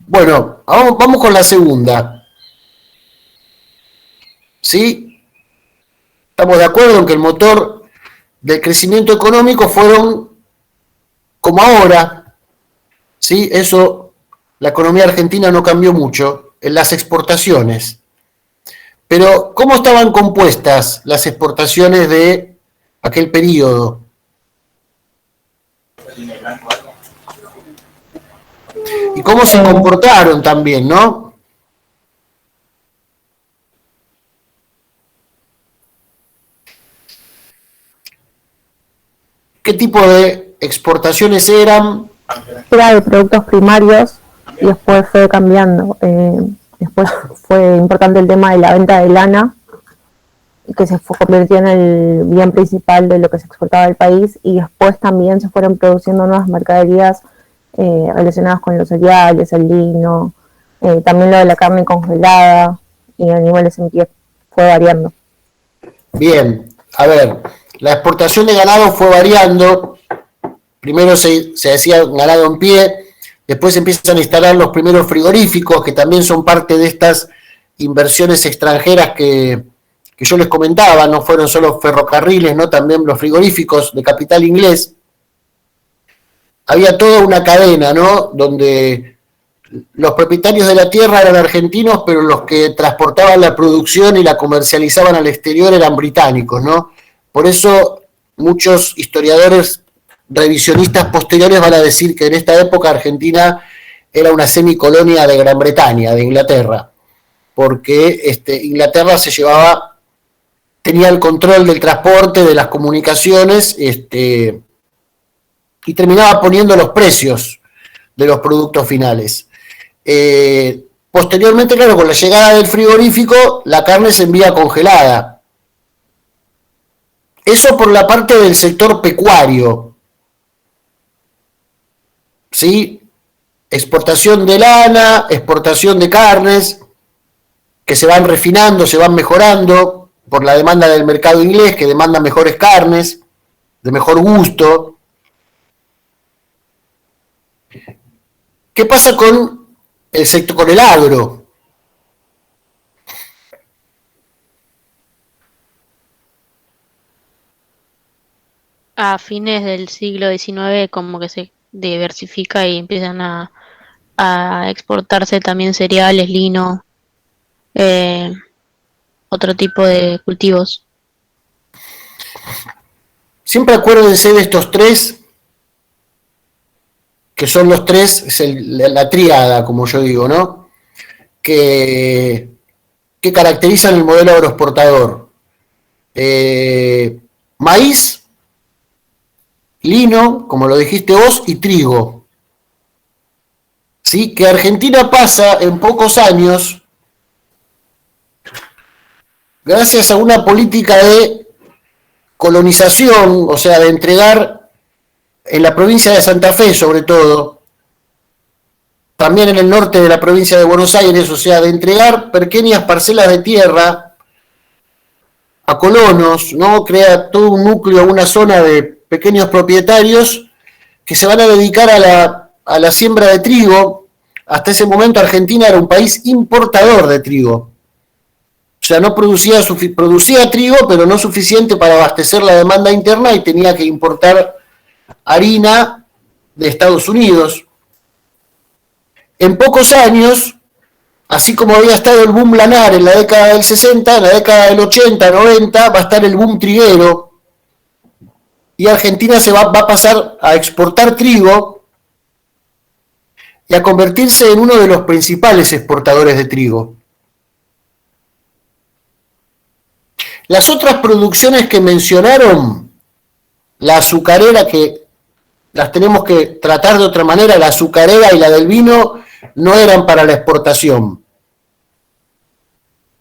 Bueno, vamos con la segunda. ¿Sí? Estamos de acuerdo en que el motor del crecimiento económico fueron, como ahora, ¿sí? Eso, la economía argentina no cambió mucho, en las exportaciones. Pero, ¿cómo estaban compuestas las exportaciones de aquel periodo? Y cómo se comportaron también, ¿no? ¿Qué tipo de exportaciones eran? Era de productos primarios y después fue cambiando. Después fue importante el tema de la venta de lana, que se convirtió en el bien principal de lo que se exportaba del país, y después también se fueron produciendo nuevas mercaderías relacionadas con los cereales, el lino, también lo de la carne congelada y animales en pie fue variando. Bien, a ver, la exportación de ganado fue variando. Primero se hacía ganado en pie, después se empiezan a instalar los primeros frigoríficos, que también son parte de estas inversiones extranjeras que yo les comentaba, no fueron solo ferrocarriles, ¿no? También los frigoríficos de capital inglés. Había toda una cadena, ¿no? Donde los propietarios de la tierra eran argentinos, pero los que transportaban la producción y la comercializaban al exterior eran británicos, ¿no? Por eso muchos historiadores revisionistas posteriores van a decir que en esta época Argentina era una semicolonia de Gran Bretaña, de Inglaterra, porque Inglaterra tenía el control del transporte, de las comunicaciones, y terminaba poniendo los precios de los productos finales. Posteriormente, claro, con la llegada del frigorífico, la carne se envía congelada. Eso por la parte del sector pecuario. ¿Sí? Exportación de lana, exportación de carnes, que se van refinando, se van mejorando por la demanda del mercado inglés, que demanda mejores carnes, de mejor gusto. ¿Qué pasa con el sector, con el agro? A fines del siglo XIX como que se diversifica y empiezan a exportarse también cereales, lino, eh, otro tipo de cultivos. Siempre acuérdense de estos tres, que son los tres, es la tríada, como yo digo, ¿no? Que caracterizan el modelo agroexportador. Maíz, lino, como lo dijiste vos, y trigo. ¿Sí? Que Argentina pasa en pocos años, gracias a una política de colonización, o sea, de entregar en la provincia de Santa Fe, sobre todo, también en el norte de la provincia de Buenos Aires, o sea, de entregar pequeñas parcelas de tierra a colonos, ¿no? Crea todo un núcleo, una zona de pequeños propietarios que se van a dedicar a la siembra de trigo. Hasta ese momento Argentina era un país importador de trigo. O sea, no producía trigo, pero no suficiente para abastecer la demanda interna y tenía que importar harina de Estados Unidos. En pocos años, así como había estado el boom lanar en la década del 60, en la década del 80, 90, va a estar el boom triguero. Y Argentina va a pasar a exportar trigo y a convertirse en uno de los principales exportadores de trigo. Las otras producciones que mencionaron, la azucarera, que las tenemos que tratar de otra manera, la azucarera y la del vino, no eran para la exportación,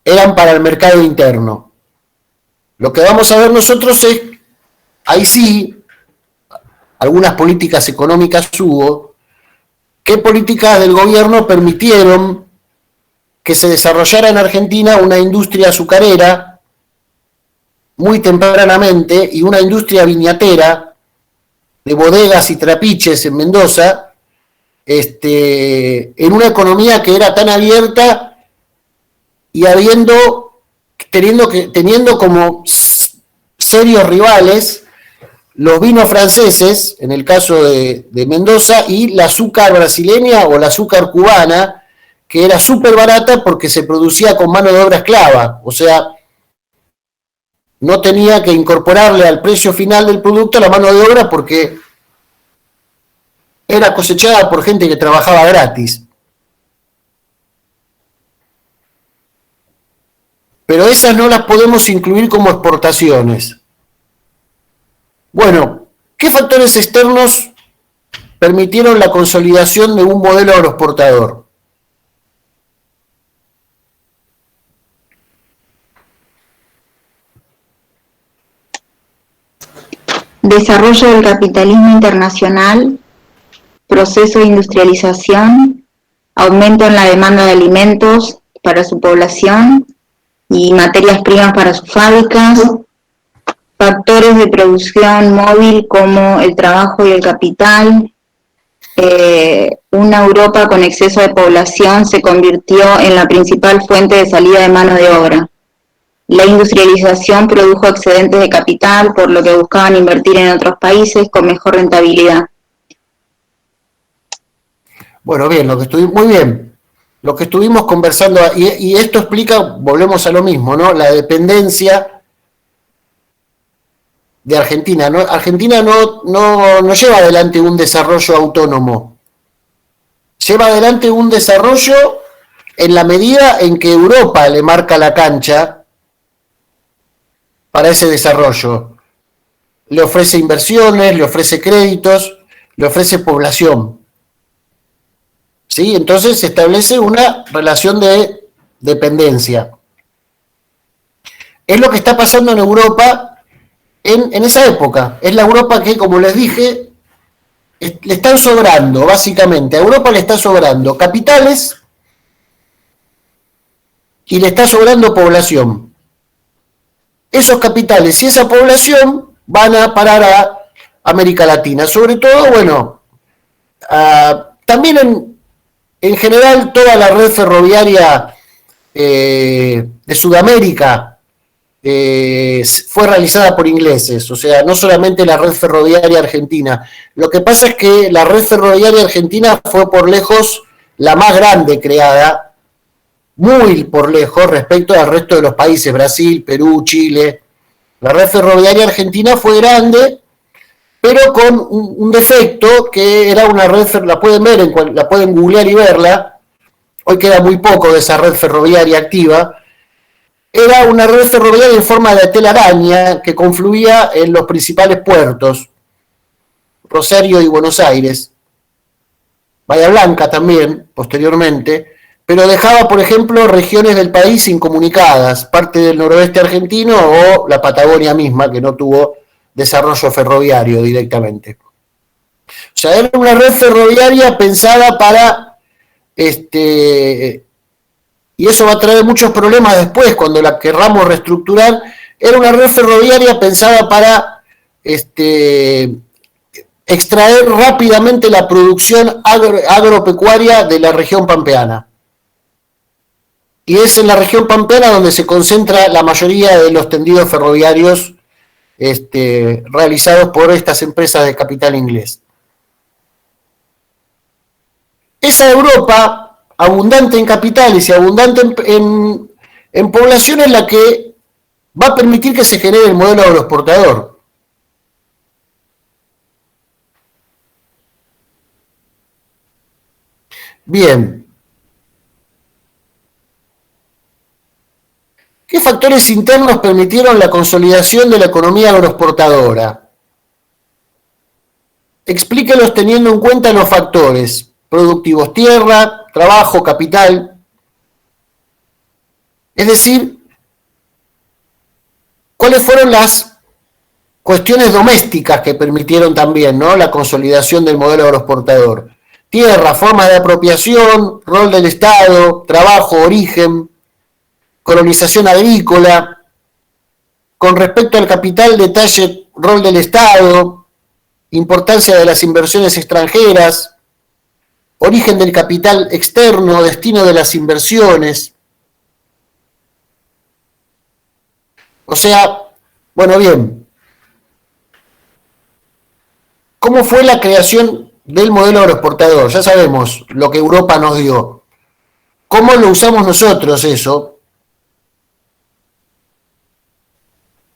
eran para el mercado interno. Lo que vamos a ver nosotros es, ahí sí, algunas políticas económicas hubo, qué políticas del gobierno permitieron que se desarrollara en Argentina una industria azucarera muy tempranamente y una industria viñatera de bodegas y trapiches en Mendoza, en una economía que era tan abierta y teniendo como serios rivales los vinos franceses, en el caso de Mendoza, y la azúcar brasileña o la azúcar cubana, que era súper barata porque se producía con mano de obra esclava, o sea, no tenía que incorporarle al precio final del producto la mano de obra porque era cosechada por gente que trabajaba gratis. Pero esas no las podemos incluir como exportaciones. Bueno, ¿qué factores externos permitieron la consolidación de un modelo agroexportador? Desarrollo del capitalismo internacional, proceso de industrialización, aumento en la demanda de alimentos para su población y materias primas para sus fábricas, factores de producción móvil como el trabajo y el capital. Una Europa con exceso de población se convirtió en la principal fuente de salida de mano de obra. La industrialización produjo excedentes de capital, por lo que buscaban invertir en otros países con mejor rentabilidad. Bueno, bien, muy bien. Lo que estuvimos conversando, y esto explica, volvemos a lo mismo, ¿no? La dependencia de Argentina, ¿no? Argentina no lleva adelante un desarrollo autónomo. Lleva adelante un desarrollo en la medida en que Europa le marca la cancha para ese desarrollo. Le ofrece inversiones, le ofrece créditos, le ofrece población. ¿sí? Entonces se establece una relación de dependencia. Es lo que está pasando en Europa en esa época. Es la Europa que, como les dije, le están sobrando, básicamente. A Europa le está sobrando capitales y le está sobrando población. Esos capitales y esa población van a parar a América Latina. Sobre todo, bueno, también en general toda la red ferroviaria de Sudamérica fue realizada por ingleses, o sea, no solamente la red ferroviaria argentina. Lo que pasa es que la red ferroviaria argentina fue por lejos la más grande creada, muy por lejos respecto al resto de los países, Brasil, Perú, Chile. La red ferroviaria argentina fue grande, pero con un defecto, que era una red, la pueden ver, la pueden googlear y verla. Hoy queda muy poco de esa red ferroviaria activa. Era una red ferroviaria en forma de telaraña que confluía en los principales puertos, Rosario y Buenos Aires, Bahía Blanca también, posteriormente, pero dejaba, por ejemplo, regiones del país incomunicadas, parte del noroeste argentino o la Patagonia misma, que no tuvo desarrollo ferroviario directamente. O sea, era una red ferroviaria pensada para, y eso va a traer muchos problemas después, cuando la querramos reestructurar. Era una red ferroviaria pensada para extraer rápidamente la producción agropecuaria de la región pampeana. Y es en la región pampeana donde se concentra la mayoría de los tendidos ferroviarios realizados por estas empresas de capital inglés. Esa Europa, abundante en capitales y abundante en población, es la que va a permitir que se genere el modelo agroexportador. Bien. ¿Qué factores internos permitieron la consolidación de la economía agroexportadora? Explíquelos teniendo en cuenta los factores productivos: tierra, trabajo, capital. Es decir, ¿cuáles fueron las cuestiones domésticas que permitieron también, ¿no?, la consolidación del modelo agroexportador? Tierra, forma de apropiación, rol del Estado, trabajo, origen, colonización agrícola. Con respecto al capital, detalle, rol del Estado, importancia de las inversiones extranjeras, origen del capital externo, destino de las inversiones. O sea, bueno, bien. ¿Cómo fue la creación del modelo agroexportador? Ya sabemos lo que Europa nos dio. ¿Cómo lo usamos nosotros eso?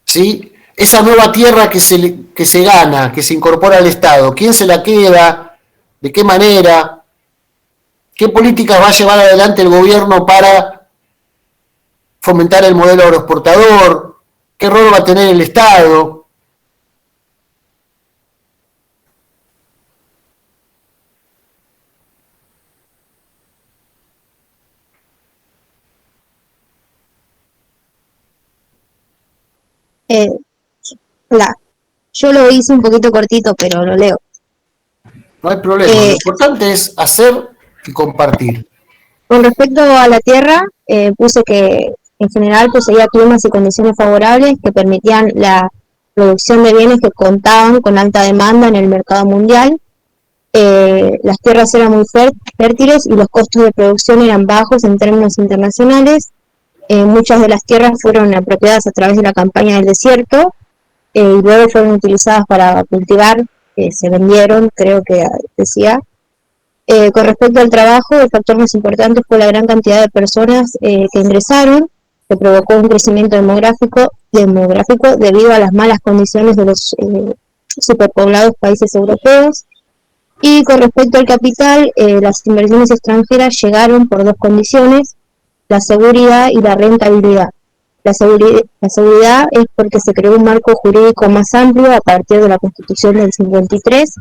¿Sí? Esa nueva tierra que se gana, que se incorpora al Estado, ¿quién se la queda? ¿De qué manera? ¿Qué políticas va a llevar adelante el gobierno para fomentar el modelo agroexportador? ¿Qué rol va a tener el Estado? Hola, yo lo hice un poquito cortito, pero lo leo. No hay problema, lo importante es hacer y compartir. Con respecto a la tierra, puse que en general poseía climas y condiciones favorables que permitían la producción de bienes que contaban con alta demanda en el mercado mundial. Las tierras eran muy fértiles y los costos de producción eran bajos en términos internacionales. Muchas de las tierras fueron apropiadas a través de la campaña del desierto y luego fueron utilizadas para cultivar, se vendieron, creo que decía. Con respecto al trabajo, el factor más importante fue la gran cantidad de personas que ingresaron, que provocó un crecimiento demográfico debido a las malas condiciones de los superpoblados países europeos. Y con respecto al capital, las inversiones extranjeras llegaron por dos condiciones: la seguridad y la rentabilidad. La seguridad es porque se creó un marco jurídico más amplio a partir de la Constitución del 53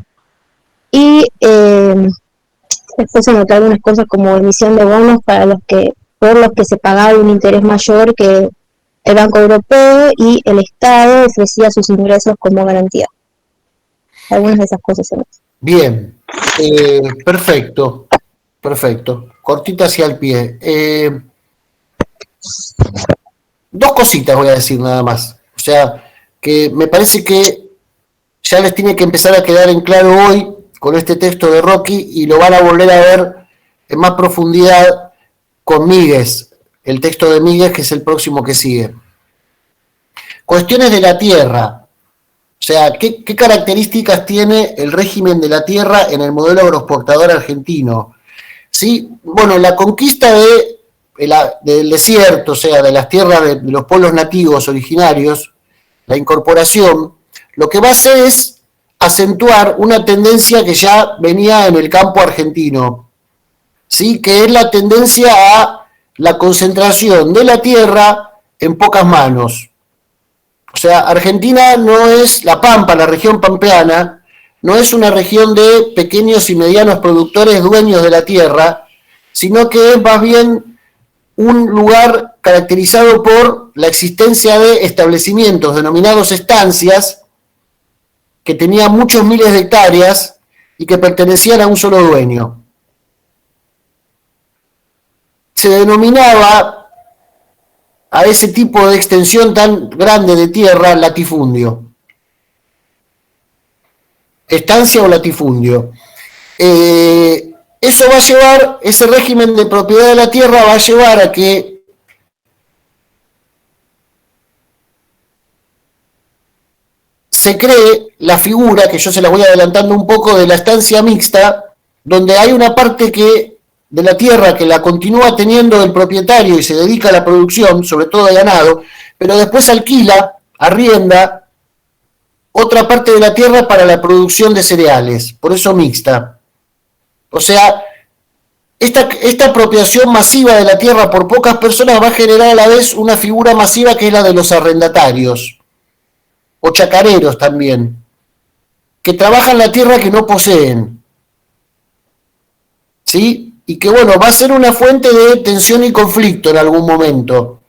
y Después se notó algunas cosas como emisión de bonos por los que se pagaba un interés mayor que el Banco Europeo y el Estado ofrecía sus ingresos como garantía. Algunas de esas cosas se notan. Bien, perfecto, cortita hacia el pie. Dos cositas voy a decir nada más. O sea, que me parece que ya les tiene que empezar a quedar en claro hoy con este texto de Rocky y lo van a volver a ver en más profundidad con Míguez, el texto de Míguez, que es el próximo que sigue. Cuestiones de la tierra. O sea, ¿qué características tiene el régimen de la tierra en el modelo agroexportador argentino? ¿Sí? Bueno, la conquista del desierto, o sea, de las tierras de los pueblos nativos originarios, la incorporación, lo que va a hacer es acentuar una tendencia que ya venía en el campo argentino, ¿sí? Que es la tendencia a la concentración de la tierra en pocas manos. O sea, Argentina no es la Pampa, la región pampeana, no es una región de pequeños y medianos productores dueños de la tierra, sino que es más bien un lugar caracterizado por la existencia de establecimientos denominados estancias, que tenían muchos miles de hectáreas y que pertenecían a un solo dueño. Se denominaba a ese tipo de extensión tan grande de tierra latifundio. Estancia o latifundio. Eso va a llevar, ese régimen de propiedad de la tierra va a llevar a que se cree la figura, que yo se la voy adelantando un poco, de la estancia mixta, donde hay una parte de la tierra que la continúa teniendo el propietario y se dedica a la producción, sobre todo de ganado, pero después alquila, arrienda otra parte de la tierra para la producción de cereales, por eso mixta. O sea, esta apropiación masiva de la tierra por pocas personas va a generar a la vez una figura masiva que es la de los arrendatarios, o chacareros también, que trabajan la tierra que no poseen, ¿sí? Y que, bueno, va a ser una fuente de tensión y conflicto en algún momento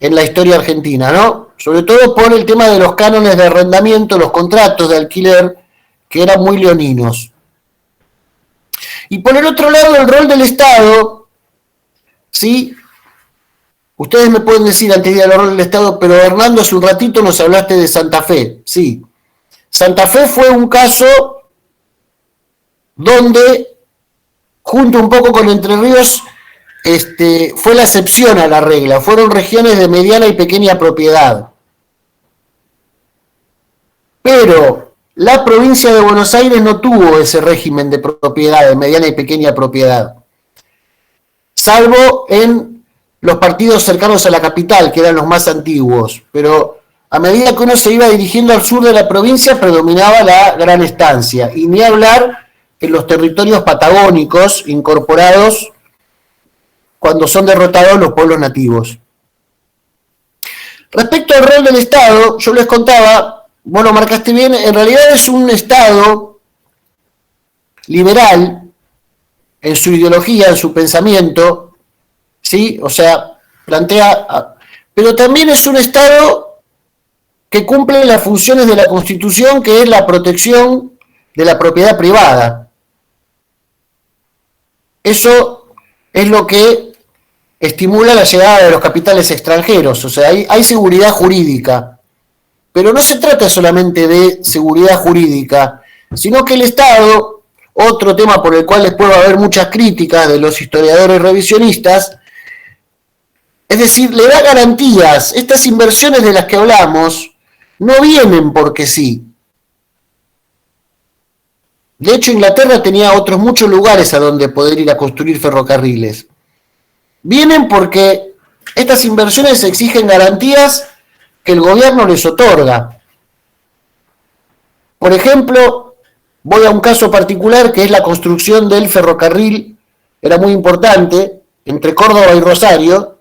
en la historia argentina, ¿no? Sobre todo por el tema de los cánones de arrendamiento, los contratos de alquiler, que eran muy leoninos. Y por el otro lado, el rol del Estado, ¿sí? Ustedes me pueden decir antes de ir al rol del Estado, pero Hernando, hace un ratito nos hablaste de Santa Fe. Sí, Santa Fe fue un caso donde, junto un poco con Entre Ríos, fue la excepción a la regla. Fueron regiones de mediana y pequeña propiedad. Pero la provincia de Buenos Aires no tuvo ese régimen de propiedad, de mediana y pequeña propiedad, salvo en los partidos cercanos a la capital, que eran los más antiguos. Pero a medida que uno se iba dirigiendo al sur de la provincia, predominaba la gran estancia. Y ni hablar en los territorios patagónicos incorporados cuando son derrotados los pueblos nativos. Respecto al rol del Estado, yo les contaba, vos lo marcaste bien, en realidad es un Estado liberal en su ideología, en su pensamiento, ¿sí? O sea, plantea, pero también es un Estado que cumple las funciones de la Constitución, que es la protección de la propiedad privada. Eso es lo que estimula la llegada de los capitales extranjeros, o sea, hay seguridad jurídica, pero no se trata solamente de seguridad jurídica, sino que el Estado, otro tema por el cual después va a haber muchas críticas de los historiadores revisionistas, es decir, le da garantías. Estas inversiones de las que hablamos no vienen porque sí. De hecho, Inglaterra tenía otros muchos lugares a donde poder ir a construir ferrocarriles. Vienen porque estas inversiones exigen garantías que el gobierno les otorga. Por ejemplo, voy a un caso particular que es la construcción del ferrocarril, era muy importante, entre Córdoba y Rosario,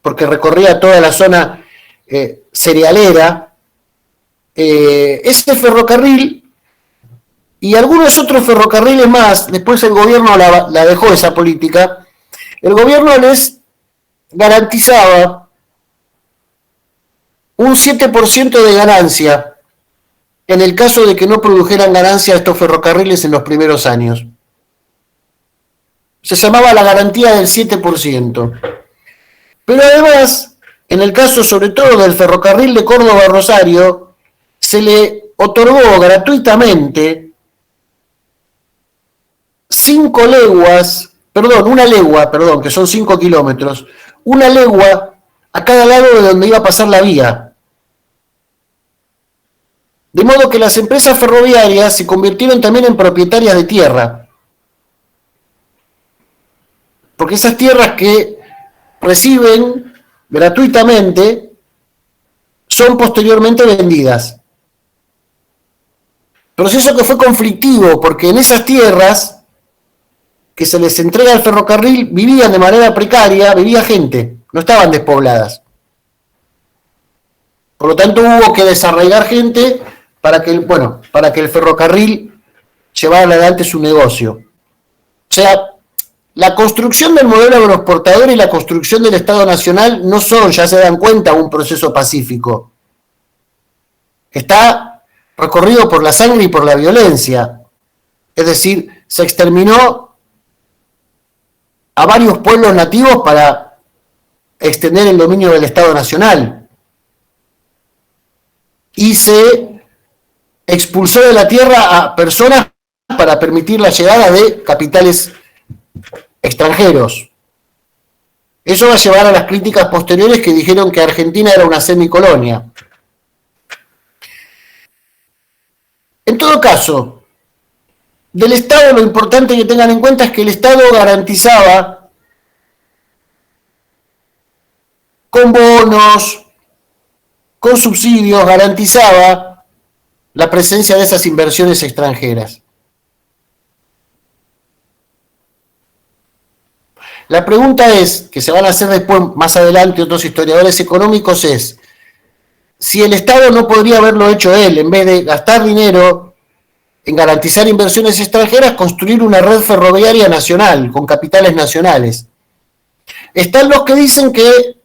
porque recorría toda la zona cerealera. Ese ferrocarril y algunos otros ferrocarriles más. Después el gobierno la dejó esa política. El gobierno les garantizaba un 7% de ganancia en el caso de que no produjeran ganancia estos ferrocarriles en los primeros años. Se llamaba la garantía del 7%. Pero además, en el caso sobre todo del ferrocarril de Córdoba a Rosario, se le otorgó gratuitamente 1 legua, que son 5 kilómetros, 1 legua a cada lado de donde iba a pasar la vía. De modo que las empresas ferroviarias se convirtieron también en propietarias de tierra. Porque esas tierras que reciben gratuitamente son posteriormente vendidas. Proceso que fue conflictivo, porque en esas tierras que se les entrega al ferrocarril vivían de manera precaria, vivía gente, no estaban despobladas. Por lo tanto hubo que desarraigar gente para que el ferrocarril llevara adelante su negocio. O sea, la construcción del modelo agroexportador y la construcción del Estado Nacional no son, ya se dan cuenta, un proceso pacífico. Está recorrido por la sangre y por la violencia. Es decir, se exterminó a varios pueblos nativos para extender el dominio del Estado Nacional. Y se expulsó de la tierra a personas para permitir la llegada de capitales extranjeros. Eso va a llevar a las críticas posteriores que dijeron que Argentina era una semicolonia. En todo caso, del Estado lo importante que tengan en cuenta es que el Estado garantizaba con bonos, con subsidios, garantizaba la presencia de esas inversiones extranjeras. La pregunta es, que se van a hacer después, más adelante, otros historiadores económicos, es si el Estado no podría haberlo hecho él, en vez de gastar dinero en garantizar inversiones extranjeras, construir una red ferroviaria nacional, con capitales nacionales. Están los que dicen que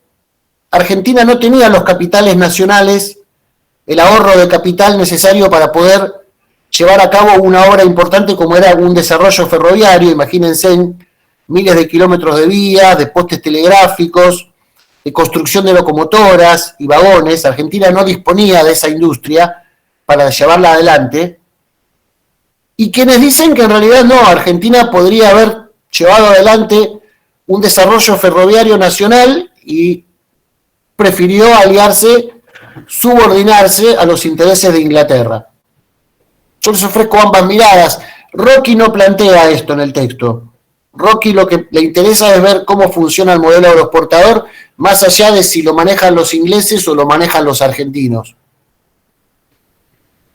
Argentina no tenía los capitales nacionales, el ahorro de capital necesario para poder llevar a cabo una obra importante como era un desarrollo ferroviario. Imagínense miles de kilómetros de vías, de postes telegráficos, de construcción de locomotoras y vagones. Argentina no disponía de esa industria para llevarla adelante. Y quienes dicen que en realidad no, Argentina podría haber llevado adelante un desarrollo ferroviario nacional y prefirió aliarse, subordinarse a los intereses de Inglaterra. Yo les ofrezco ambas miradas. Rocky no plantea esto en el texto. Rocky lo que le interesa es ver cómo funciona el modelo agroexportador, más allá de si lo manejan los ingleses o lo manejan los argentinos.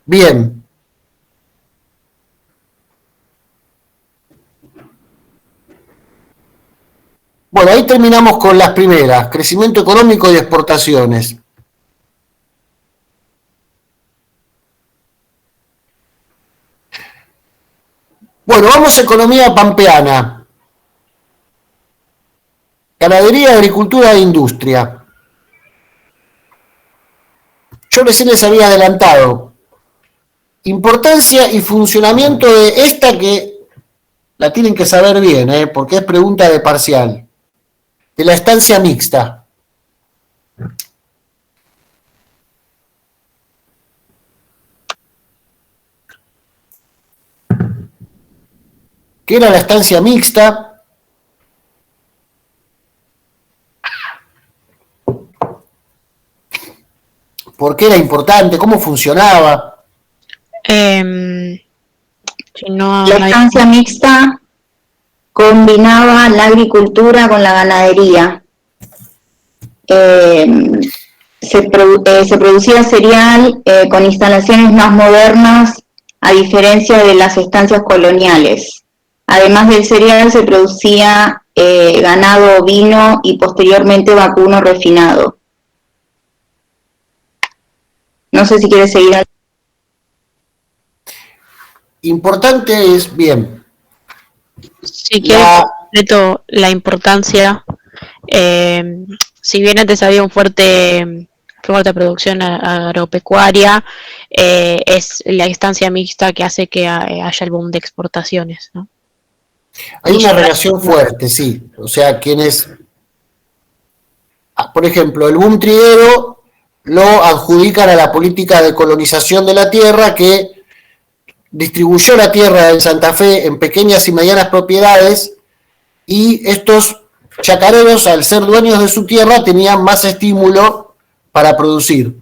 Bien. Bueno, ahí terminamos con las primeras, crecimiento económico y exportaciones. Bueno, vamos a economía pampeana. Ganadería, agricultura e industria. Yo recién les había adelantado importancia y funcionamiento de esta que la tienen que saber bien, porque es pregunta de parcial. De la estancia mixta. ¿Qué era la estancia mixta? ¿Por qué era importante? ¿Cómo funcionaba? La La estancia mixta combinaba la agricultura con la ganadería. Se producía cereal con instalaciones más modernas, a diferencia de las estancias coloniales. Además del cereal se producía ganado ovino y posteriormente vacuno refinado. No sé si quieres seguir. importante es, bien, Si quieres, completo la importancia, si bien antes había fuerte producción agropecuaria, es la instancia mixta que hace que haya el boom de exportaciones, ¿no? hay una relación fuerte, sí. O sea, quienes, por ejemplo, el boom triguero lo adjudican a la política de colonización de la tierra que distribuyó la tierra en Santa Fe en pequeñas y medianas propiedades, y estos chacareros, al ser dueños de su tierra, tenían más estímulo para producir.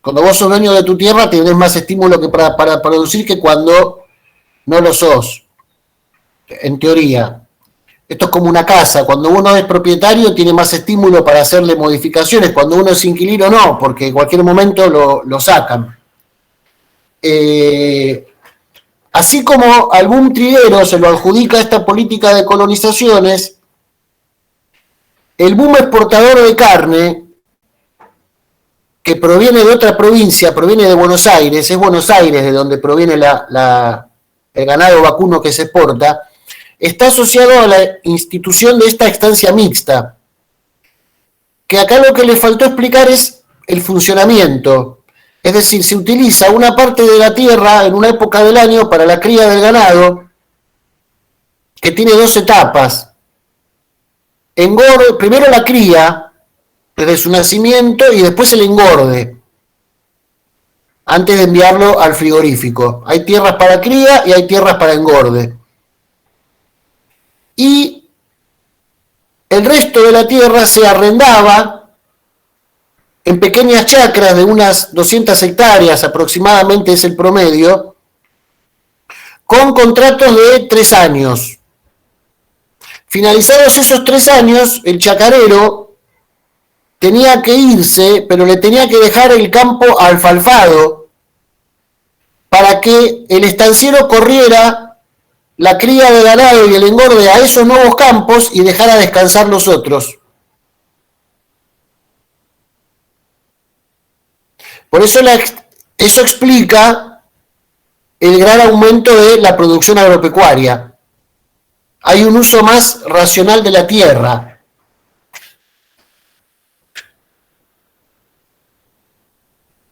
Cuando vos sos dueño de tu tierra, tenés más estímulo que para producir que cuando no lo sos, en teoría. Esto es como una casa, cuando uno es propietario tiene más estímulo para hacerle modificaciones, cuando uno es inquilino no, porque en cualquier momento lo sacan. Así como al boom triguero se lo adjudica esta política de colonizaciones, el boom exportador de carne, que proviene de otra provincia, proviene de Buenos Aires, es Buenos Aires de donde proviene el ganado vacuno que se exporta, está asociado a la institución de esta estancia mixta, que acá lo que le faltó explicar es el funcionamiento. Es decir, se utiliza una parte de la tierra en una época del año para la cría del ganado, que tiene 2 etapas. Engorde, primero la cría, desde su nacimiento, y después el engorde, antes de enviarlo al frigorífico. Hay tierras para cría y hay tierras para engorde. Y el resto de la tierra se arrendaba en pequeñas chacras de unas 200 hectáreas aproximadamente, es el promedio, con contratos de 3 años. Finalizados esos 3 años, el chacarero tenía que irse, pero le tenía que dejar el campo alfalfado para que el estanciero corriera la cría de ganado y el engorde a esos nuevos campos y dejara descansar los otros. Por eso eso explica el gran aumento de la producción agropecuaria. Hay un uso más racional de la tierra.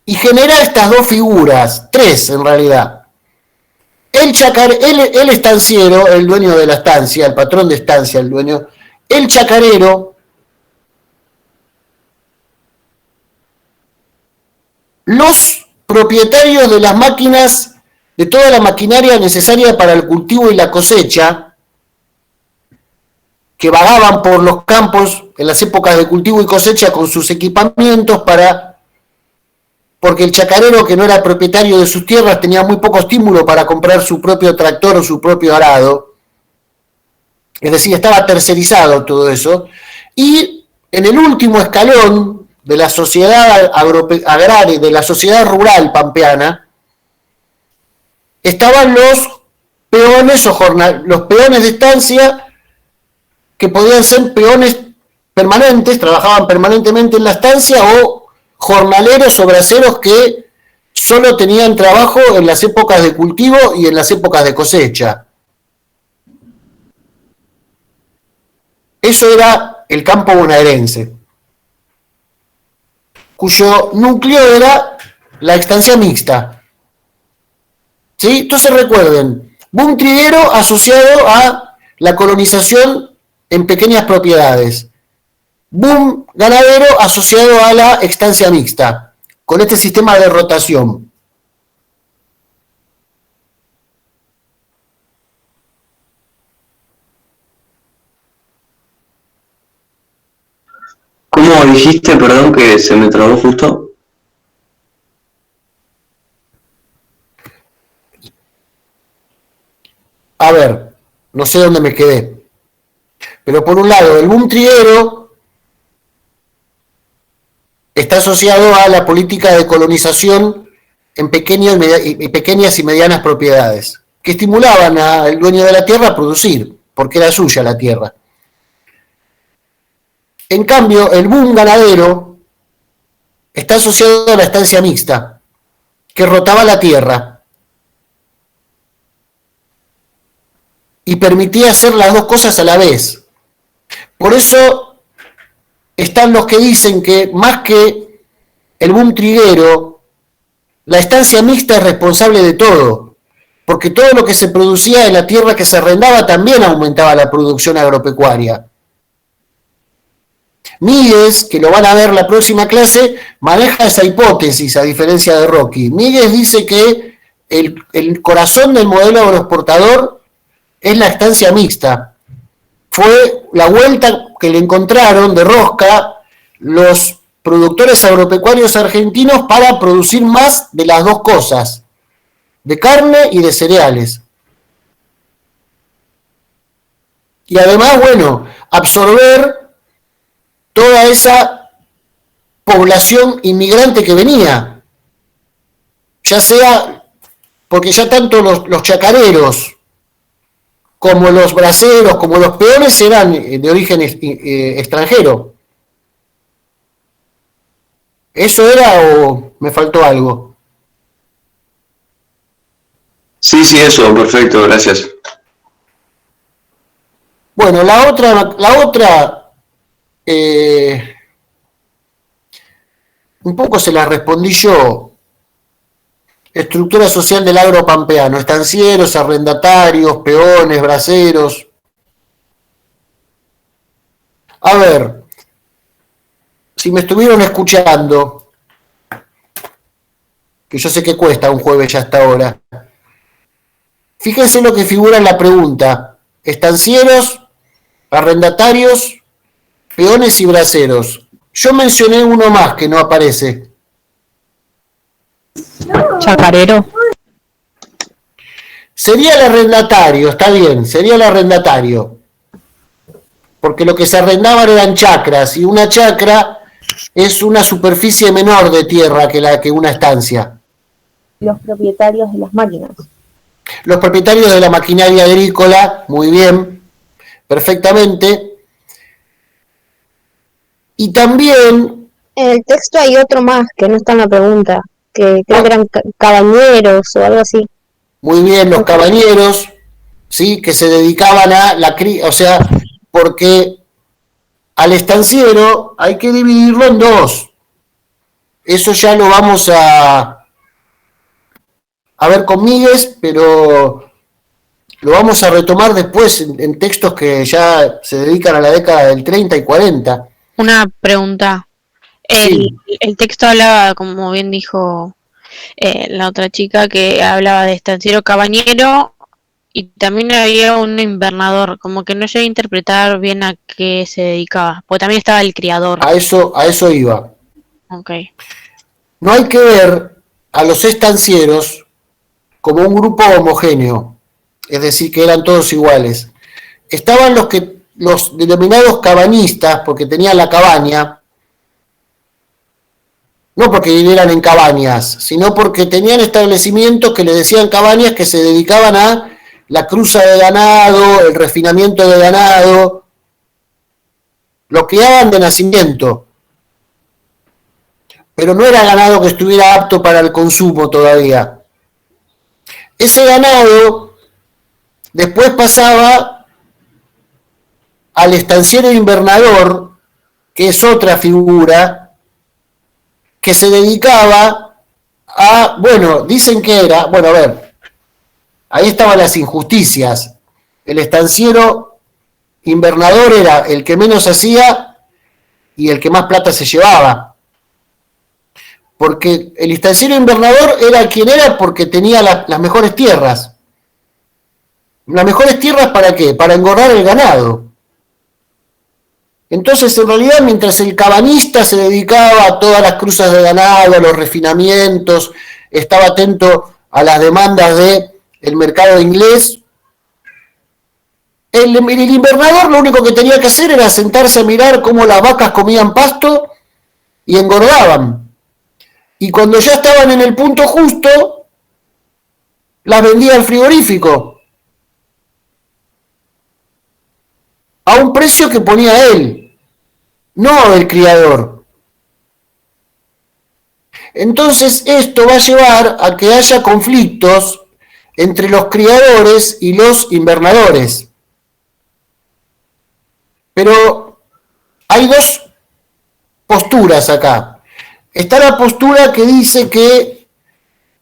Y genera estas 2 figuras, 3 en realidad. El estanciero, el dueño de la estancia, el patrón de estancia, el dueño, el chacarero, los propietarios de las máquinas, de toda la maquinaria necesaria para el cultivo y la cosecha, que vagaban por los campos en las épocas de cultivo y cosecha con sus equipamientos porque el chacarero, que no era propietario de sus tierras, tenía muy poco estímulo para comprar su propio tractor o su propio arado. Es decir, estaba tercerizado todo eso. Y en el último escalón de la sociedad agraria, de la sociedad rural pampeana, estaban los peones los peones de estancia, que podían ser peones permanentes, trabajaban permanentemente en la estancia, o jornaleros o braceros que solo tenían trabajo en las épocas de cultivo y en las épocas de cosecha. Eso era el campo bonaerense, cuyo núcleo era la estancia mixta. ¿Sí? Entonces recuerden, boom triguero asociado a la colonización en pequeñas propiedades. Boom ganadero asociado a la estancia mixta, con este sistema de rotación. ¿Cómo dijiste, perdón, que se me trabó justo? A ver, no sé dónde me quedé. Pero por un lado, el boom triguero está asociado a la política de colonización en pequeñas y medianas propiedades, que estimulaban al dueño de la tierra a producir, porque era suya la tierra. En cambio, el boom ganadero está asociado a la estancia mixta, que rotaba la tierra. y permitía hacer las dos cosas a la vez. Por eso están los que dicen que más que el boom triguero, la estancia mixta es responsable de todo, porque todo lo que se producía en la tierra que se arrendaba también aumentaba la producción agropecuaria. Míguez, que lo van a ver la próxima clase, maneja esa hipótesis a diferencia de Rocky. Míguez dice que el corazón del modelo agroexportador es la estancia mixta. Fue la vuelta que le encontraron de rosca los productores agropecuarios argentinos para producir más de las dos cosas, de carne y de cereales. Y además, bueno, absorber toda esa población inmigrante que venía, ya sea, porque ya tanto los chacareros como los braceros, como los peones eran de origen extranjero. ¿Eso era o me faltó algo? Sí, eso, perfecto, gracias. Bueno, la otra un poco se la respondí yo. Estructura social del agro pampeano, estancieros, arrendatarios, peones, braceros. A ver, si me estuvieron escuchando, que yo sé que cuesta un jueves ya hasta ahora, fíjense lo que figura en la pregunta: estancieros, arrendatarios, peones y braceros. Yo mencioné uno más que no aparece. Chacarero. Sería el arrendatario, está bien, sería el arrendatario. Porque lo que se arrendaban eran chacras, y una chacra es una superficie menor de tierra que una estancia. Los propietarios de las máquinas. Los propietarios de la maquinaria agrícola, muy bien, perfectamente. Y también... En el texto hay otro más que no está en la pregunta, que creo que eran cabañeros o algo así. Muy bien, los cabañeros, ¿sí? Que se dedicaban a la cría, o sea, porque al estanciero hay que dividirlo en dos. Eso ya lo vamos a ver con Míguez, pero lo vamos a retomar después en textos que ya se dedican a la década del 30 y 40. Una pregunta. Sí. El texto hablaba, como bien dijo la otra chica, que hablaba de estanciero cabañero y también había un invernador, como que no llegué a interpretar bien a qué se dedicaba, porque también estaba el criador. A eso iba. Ok. No hay que ver a los estancieros como un grupo homogéneo, es decir, que eran todos iguales. Estaban los denominados cabañistas, porque tenían la cabaña, no porque vivieran en cabañas, sino porque tenían establecimientos que le decían cabañas, que se dedicaban a la cruza de ganado, el refinamiento de ganado, lo criaban de nacimiento, pero no era ganado que estuviera apto para el consumo todavía. Ese ganado después pasaba al estanciero invernador, que es otra figura, que se dedicaba a, bueno, dicen que era, bueno, a ver, ahí estaban las injusticias. El estanciero invernador era el que menos hacía y el que más plata se llevaba. Porque el estanciero invernador era quien era porque tenía las mejores tierras. ¿Las mejores tierras para qué? Para engordar el ganado. Entonces, en realidad, mientras el cabanista se dedicaba a todas las cruzas de ganado, a los refinamientos, estaba atento a las demandas del mercado inglés, el invernador lo único que tenía que hacer era sentarse a mirar cómo las vacas comían pasto y engordaban. Y cuando ya estaban en el punto justo, las vendía al frigorífico a un precio que ponía él, no el criador. Entonces esto va a llevar a que haya conflictos entre los criadores y los invernadores. Pero hay dos posturas acá. Está la postura que dice que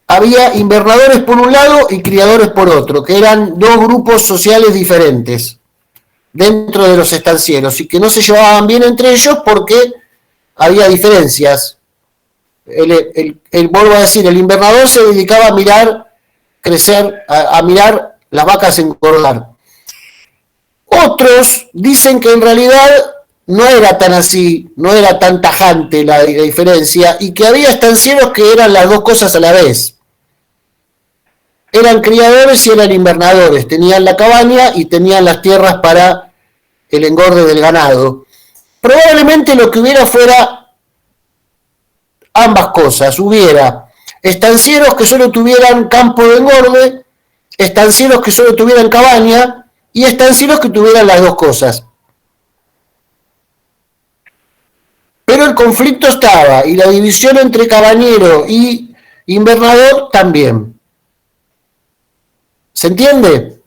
había invernadores por un lado y criadores por otro, que eran dos grupos sociales diferentes dentro de los estancieros y que no se llevaban bien entre ellos porque había diferencias. Vuelvo a decir, el invernador se dedicaba a mirar crecer, a mirar las vacas engordar. Otros dicen que en realidad no era tan así, no era tan tajante la diferencia y que había estancieros que eran las dos cosas a la vez. Eran criadores y eran invernadores, tenían la cabaña y tenían las tierras para el engorde del ganado. Probablemente lo que hubiera fuera ambas cosas, hubiera estancieros que solo tuvieran campo de engorde, estancieros que solo tuvieran cabaña y estancieros que tuvieran las dos cosas. Pero el conflicto estaba y la división entre cabañero y invernador también. ¿Se entiende?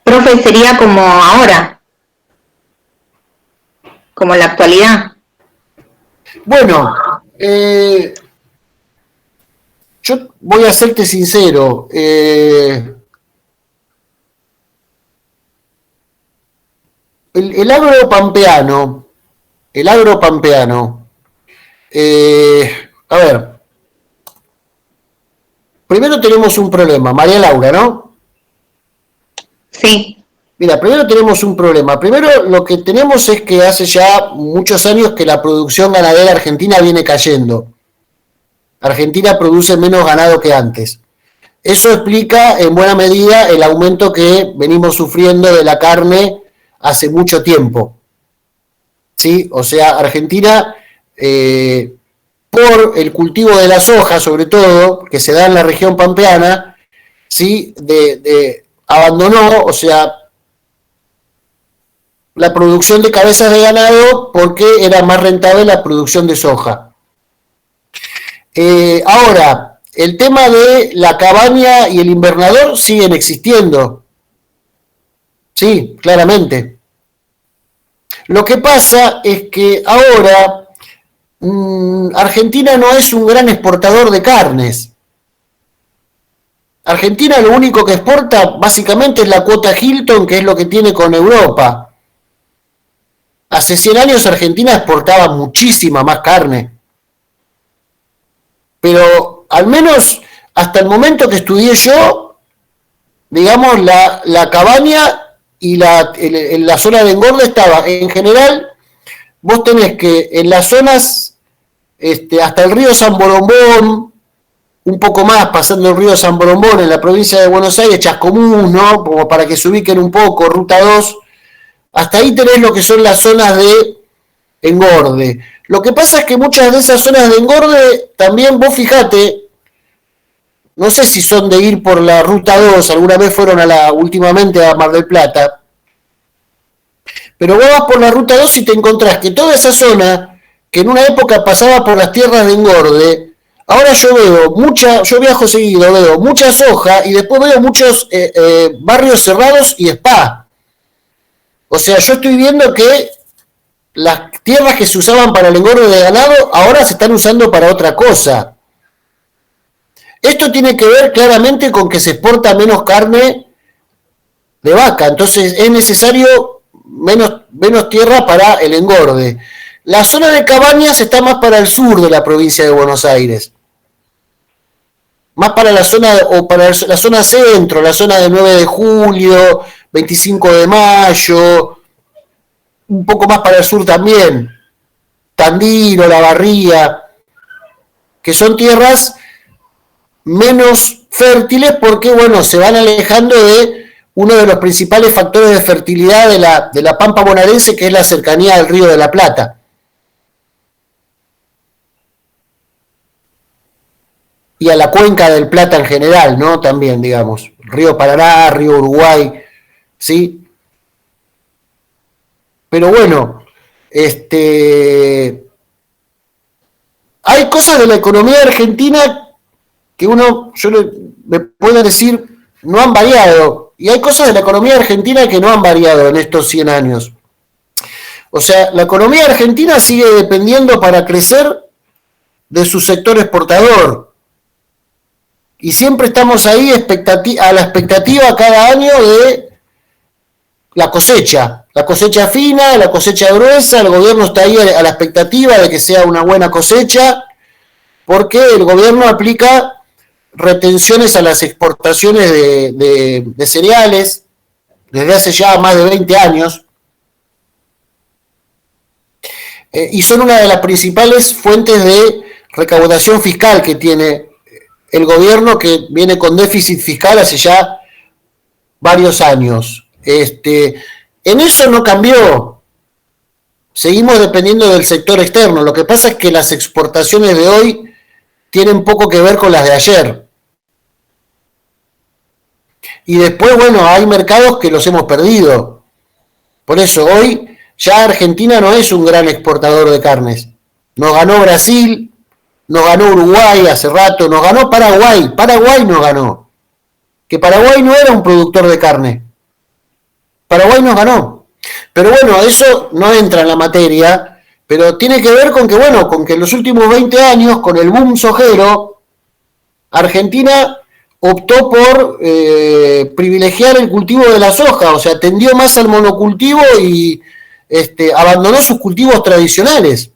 Profe, sería como ahora, como en la actualidad. Bueno, yo voy a serte sincero. El agro pampeano, a ver, primero tenemos un problema, María Laura, ¿no? Sí. Mira, primero tenemos un problema. Primero lo que tenemos es que hace ya muchos años que la producción ganadera argentina viene cayendo. Argentina produce menos ganado que antes. Eso explica en buena medida el aumento que venimos sufriendo de la carne hace mucho tiempo. ¿Sí? O sea, Argentina, por el cultivo de la soja, sobre todo, que se da en la región pampeana, ¿sí? Abandonó, o sea, la producción de cabezas de ganado porque era más rentable la producción de soja. Ahora, el tema de la cabaña y el invernador siguen existiendo. Sí, claramente. Lo que pasa es que ahora Argentina no es un gran exportador de carnes. Argentina lo único que exporta básicamente es la cuota Hilton, que es lo que tiene con Europa. Hace 100 años Argentina exportaba muchísima más carne. Pero al menos hasta el momento que estudié yo, digamos, la cabaña y la zona de engorde estaba, en general, vos tenés que en las zonas, hasta el río San Borombón, un poco más pasando el río San Borombón en la provincia de Buenos Aires, Chascomús, ¿no? Como para que se ubiquen un poco, Ruta 2, hasta ahí tenés lo que son las zonas de engorde. Lo que pasa es que muchas de esas zonas de engorde, también vos fijate, no sé si son de ir por la Ruta 2, alguna vez fueron últimamente a Mar del Plata, pero vos vas por la Ruta 2 y te encontrás que toda esa zona, que en una época pasaba por las tierras de engorde, ahora yo viajo seguido, veo mucha soja y después veo muchos barrios cerrados y spa. O sea, yo estoy viendo que las tierras que se usaban para el engorde de ganado ahora se están usando para otra cosa. Esto tiene que ver claramente con que se exporta menos carne de vaca, entonces es necesario menos tierra para el engorde. La zona de cabañas está más para el sur de la provincia de Buenos Aires, más para la zona, o para la zona centro, la zona de 9 de julio, 25 de mayo, un poco más para el sur también, Tandil, Olavarría, que son tierras menos fértiles porque, bueno, se van alejando de uno de los principales factores de fertilidad de la pampa bonaerense, que es la cercanía al Río de la Plata. Y a la cuenca del Plata en general, ¿no? También, digamos, Río Paraná, Río Uruguay, ¿sí? Pero bueno, hay cosas de la economía argentina que me puede decir, no han variado. Y hay cosas de la economía argentina que no han variado en estos 100 años. O sea, la economía argentina sigue dependiendo para crecer de su sector exportador. Y siempre estamos ahí a la expectativa cada año de la cosecha fina, la cosecha gruesa. El gobierno está ahí a la expectativa de que sea una buena cosecha, porque el gobierno aplica retenciones a las exportaciones de cereales desde hace ya más de 20 años. Y son una de las principales fuentes de recaudación fiscal que tiene el gobierno, que viene con déficit fiscal hace ya varios años. En eso no cambió. Seguimos dependiendo del sector externo. Lo que pasa es que las exportaciones de hoy tienen poco que ver con las de ayer. Y después, bueno, hay mercados que los hemos perdido. Por eso hoy ya Argentina no es un gran exportador de carnes. Nos ganó Brasil, nos ganó Uruguay hace rato, nos ganó Paraguay nos ganó. Que Paraguay no era un productor de carne. Paraguay nos ganó. Pero bueno, eso no entra en la materia, pero tiene que ver con que, bueno, con que en los últimos 20 años, con el boom sojero, Argentina optó por privilegiar el cultivo de la soja, o sea, tendió más al monocultivo y abandonó sus cultivos tradicionales.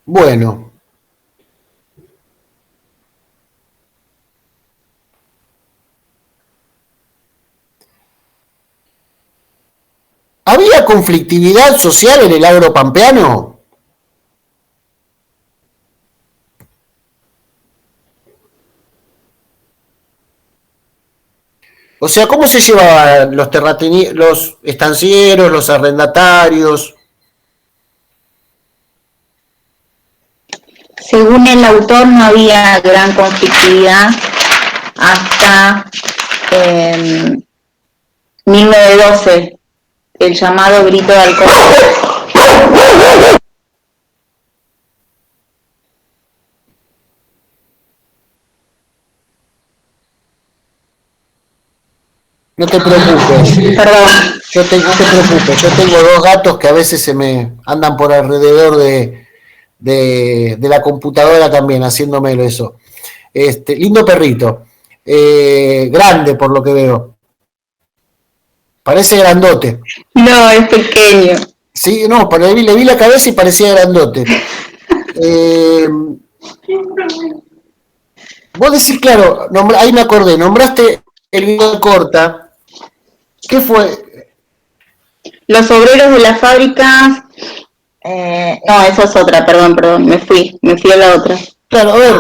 Bueno. ¿Había conflictividad social en el agro pampeano? O sea, ¿cómo se llevaban los estancieros, los arrendatarios? Según el autor, no había gran conflictividad hasta 1912, el llamado grito de alcohol. No te preocupes. Perdón. No te preocupes. Yo tengo dos gatos que a veces se me andan por alrededor de la computadora también, haciéndomelo eso. Lindo perrito. Grande, por lo que veo. Parece grandote. No, es pequeño. Sí, no, le vi la cabeza y parecía grandote. Vos decís, claro, ahí me acordé, nombraste el video corta. ¿Qué fue? Los obreros de las fábricas... no, esa es otra, perdón, me fui a la otra. Claro, a ver.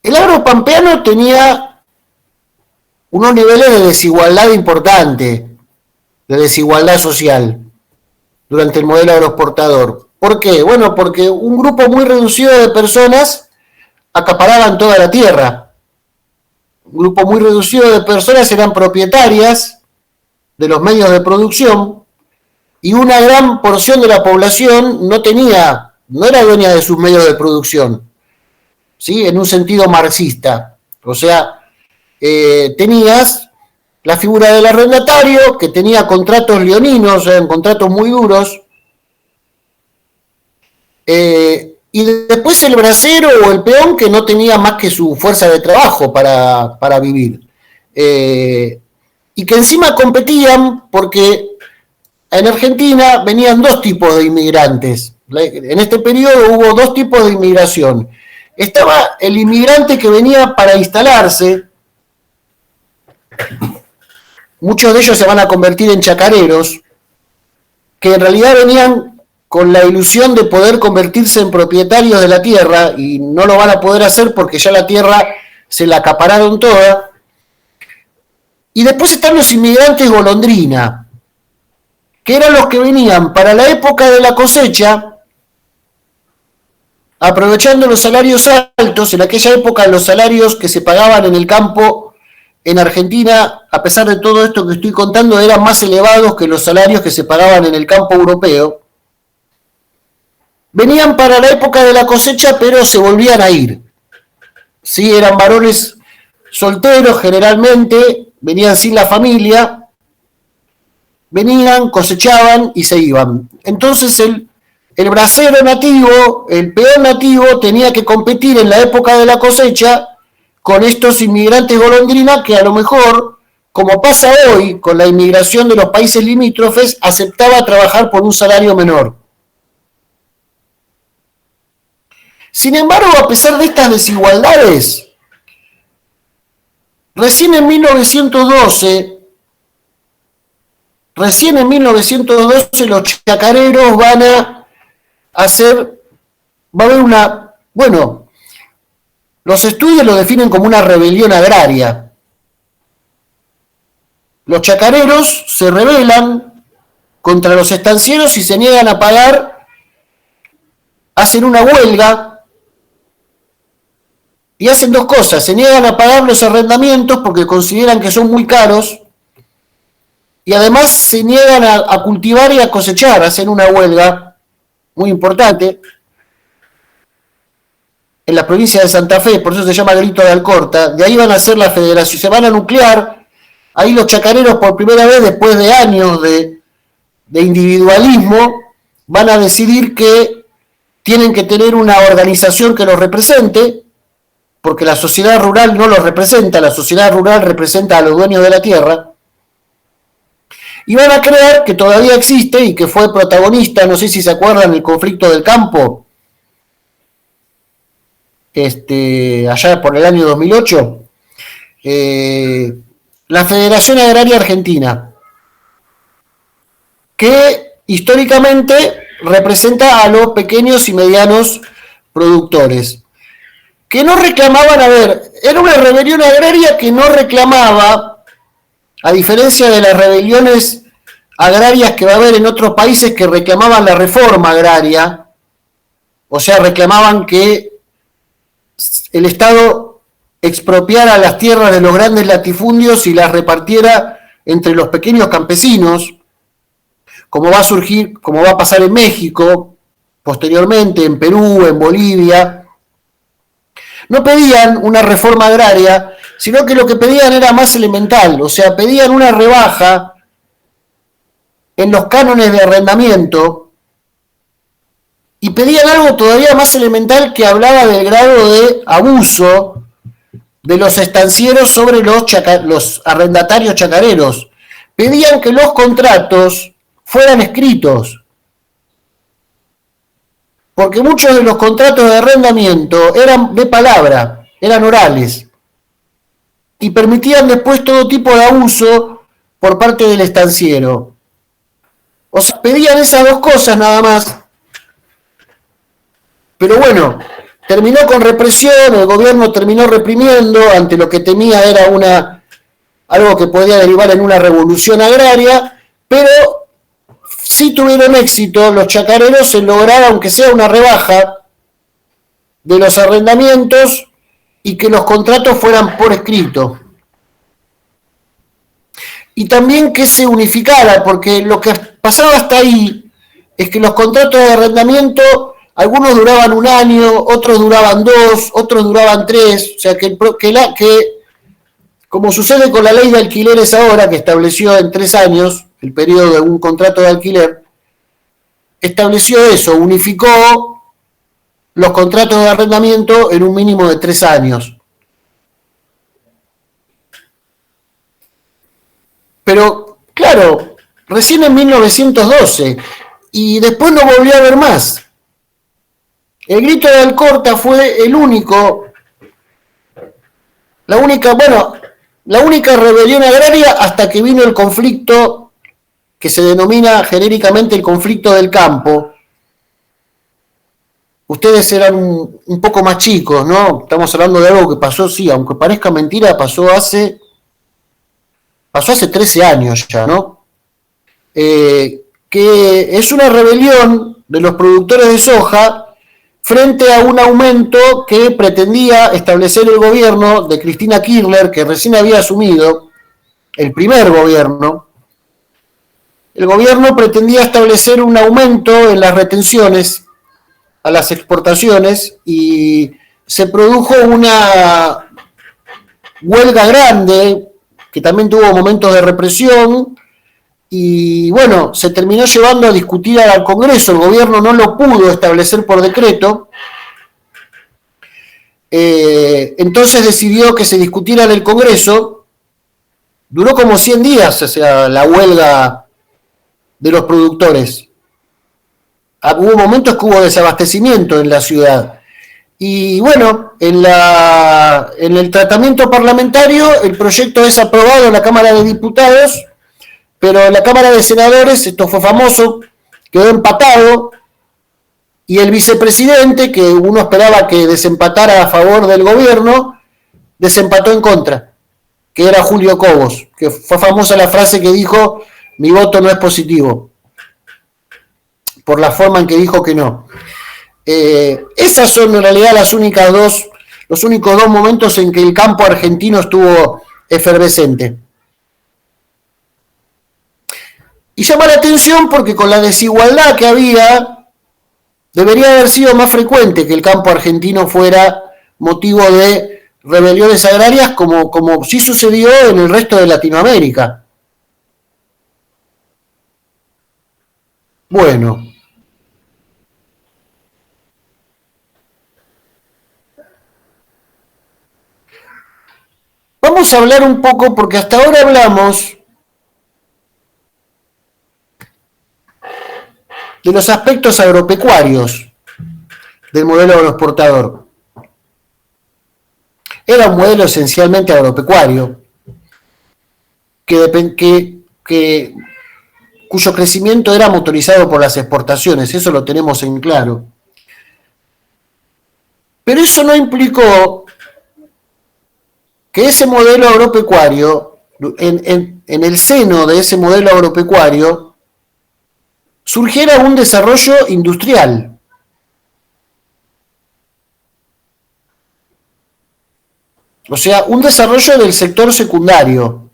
El agro pampeano tenía unos niveles de desigualdad importantes, de desigualdad social, durante el modelo agroexportador. ¿Por qué? Bueno, porque un grupo muy reducido de personas acaparaban toda la tierra. Un grupo muy reducido de personas eran propietarias de los medios de producción y una gran porción de la población no era dueña de sus medios de producción, ¿sí? En un sentido marxista. O sea, tenías la figura del arrendatario, que tenía contratos leoninos, eran contratos muy duros, y después el bracero o el peón, que no tenía más que su fuerza de trabajo para vivir. Y que encima competían porque en Argentina venían dos tipos de inmigrantes. En este periodo hubo dos tipos de inmigración. Estaba el inmigrante que venía para instalarse. Muchos de ellos se van a convertir en chacareros, que en realidad venían con la ilusión de poder convertirse en propietarios de la tierra, y no lo van a poder hacer porque ya la tierra se la acapararon toda. Y después están los inmigrantes golondrina, que eran los que venían para la época de la cosecha, aprovechando los salarios altos. En aquella época los salarios que se pagaban en el campo en Argentina, a pesar de todo esto que estoy contando, eran más elevados que los salarios que se pagaban en el campo europeo. Venían para la época de la cosecha, pero se volvían a ir. Sí, eran varones solteros generalmente, venían sin la familia, venían, cosechaban y se iban. Entonces el bracero nativo, el peón nativo, tenía que competir en la época de la cosecha con estos inmigrantes golondrina que a lo mejor, como pasa hoy con la inmigración de los países limítrofes, aceptaba trabajar por un salario menor. Sin embargo, a pesar de estas desigualdades, recién en 1912 los chacareros van a hacer, va a haber una, bueno, los estudios lo definen como una rebelión agraria. Los chacareros se rebelan contra los estancieros y se niegan a pagar, hacen una huelga y hacen dos cosas: se niegan a pagar los arrendamientos porque consideran que son muy caros y además se niegan a cultivar y a cosechar, hacen una huelga muy importante en la provincia de Santa Fe, por eso se llama Grito de Alcorta. De ahí van a hacer la federación, se van a nuclear. Ahí los chacareros, por primera vez después de años de individualismo, van a decidir que tienen que tener una organización que los represente, porque la sociedad rural no los representa, la sociedad rural representa a los dueños de la tierra, y van a creer que todavía existe y que fue protagonista, no sé si se acuerdan, del conflicto del campo, allá por el año 2008, la Federación Agraria Argentina, que históricamente representa a los pequeños y medianos productores, que no reclamaban, era una rebelión agraria que no reclamaba, a diferencia de las rebeliones agrarias que va a haber en otros países que reclamaban la reforma agraria, o sea, reclamaban que el Estado expropiara las tierras de los grandes latifundios y las repartiera entre los pequeños campesinos, como va a surgir, como va a pasar en México, posteriormente en Perú, en Bolivia. No pedían una reforma agraria, sino que lo que pedían era más elemental, o sea, pedían una rebaja en los cánones de arrendamiento y pedían algo todavía más elemental que hablaba del grado de abuso de los estancieros sobre los arrendatarios chacareros. Pedían que los contratos fueran escritos, porque muchos de los contratos de arrendamiento eran de palabra, eran orales, y permitían después todo tipo de abuso por parte del estanciero. O sea, pedían esas dos cosas nada más. Pero bueno, terminó con represión, el gobierno terminó reprimiendo, ante lo que temía era algo que podía derivar en una revolución agraria, pero sí tuvieron éxito los chacareros en lograr, aunque sea una rebaja de los arrendamientos y que los contratos fueran por escrito. Y también que se unificara, porque lo que pasaba hasta ahí es que los contratos de arrendamiento, algunos duraban un año, otros duraban 2, otros duraban 3, o sea que como sucede con la ley de alquileres ahora, que estableció en 3 años el periodo de un contrato de alquiler, estableció eso, unificó los contratos de arrendamiento en un mínimo de 3 años. Pero, claro, recién en 1912, y después no volvió a haber más. El Grito de Alcorta fue la única rebelión agraria hasta que vino el conflicto que se denomina genéricamente el conflicto del campo. Ustedes eran un poco más chicos, ¿no? Estamos hablando de algo que pasó, sí, aunque parezca mentira, pasó hace 13 años ya, ¿no? Que es una rebelión de los productores de soja frente a un aumento que pretendía establecer el gobierno de Cristina Kirchner, que recién había asumido, el primer gobierno. El gobierno pretendía establecer un aumento en las retenciones a las exportaciones y se produjo una huelga grande que también tuvo momentos de represión y bueno, se terminó llevando a discutir al Congreso. El gobierno no lo pudo establecer por decreto, entonces decidió que se discutiera en el Congreso. Duró como 100 días, o sea, la huelga de los productores. Hubo momentos que hubo desabastecimiento en la ciudad. Y bueno, en el tratamiento parlamentario el proyecto es aprobado en la Cámara de Diputados, pero en la Cámara de Senadores, esto fue famoso, quedó empatado y el vicepresidente, que uno esperaba que desempatara a favor del gobierno, desempató en contra, que era Julio Cobos, que fue famosa la frase que dijo: mi voto no es positivo, por la forma en que dijo que no. Esas son en realidad los únicos dos momentos en que el campo argentino estuvo efervescente. Y llama la atención porque con la desigualdad que había, debería haber sido más frecuente que el campo argentino fuera motivo de rebeliones agrarias, como sí sucedió en el resto de Latinoamérica. Bueno. Vamos a hablar un poco, porque hasta ahora hablamos de los aspectos agropecuarios del modelo agroexportador. Era un modelo esencialmente agropecuario, cuyo crecimiento era motorizado por las exportaciones, eso lo tenemos en claro. Pero eso no implicó que ese modelo agropecuario, en el seno de ese modelo agropecuario, surgiera un desarrollo industrial. O sea, un desarrollo del sector secundario.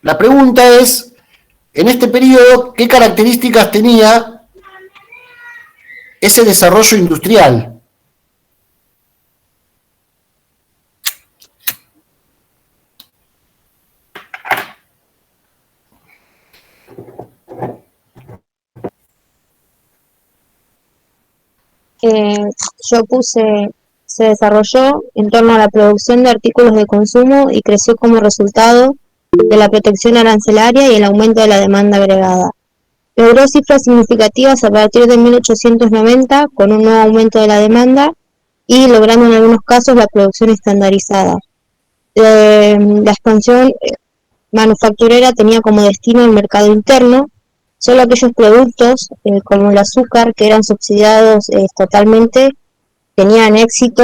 La pregunta es, en este periodo, ¿qué características tenía ese desarrollo industrial? Yo puse, se desarrolló en torno a la producción de artículos de consumo y creció como resultado de la protección arancelaria y el aumento de la demanda agregada. Logró cifras significativas a partir de 1890 con un nuevo aumento de la demanda y logrando en algunos casos la producción estandarizada. La expansión manufacturera tenía como destino el mercado interno. Solo aquellos productos como el azúcar, que eran subsidiados totalmente, tenían éxito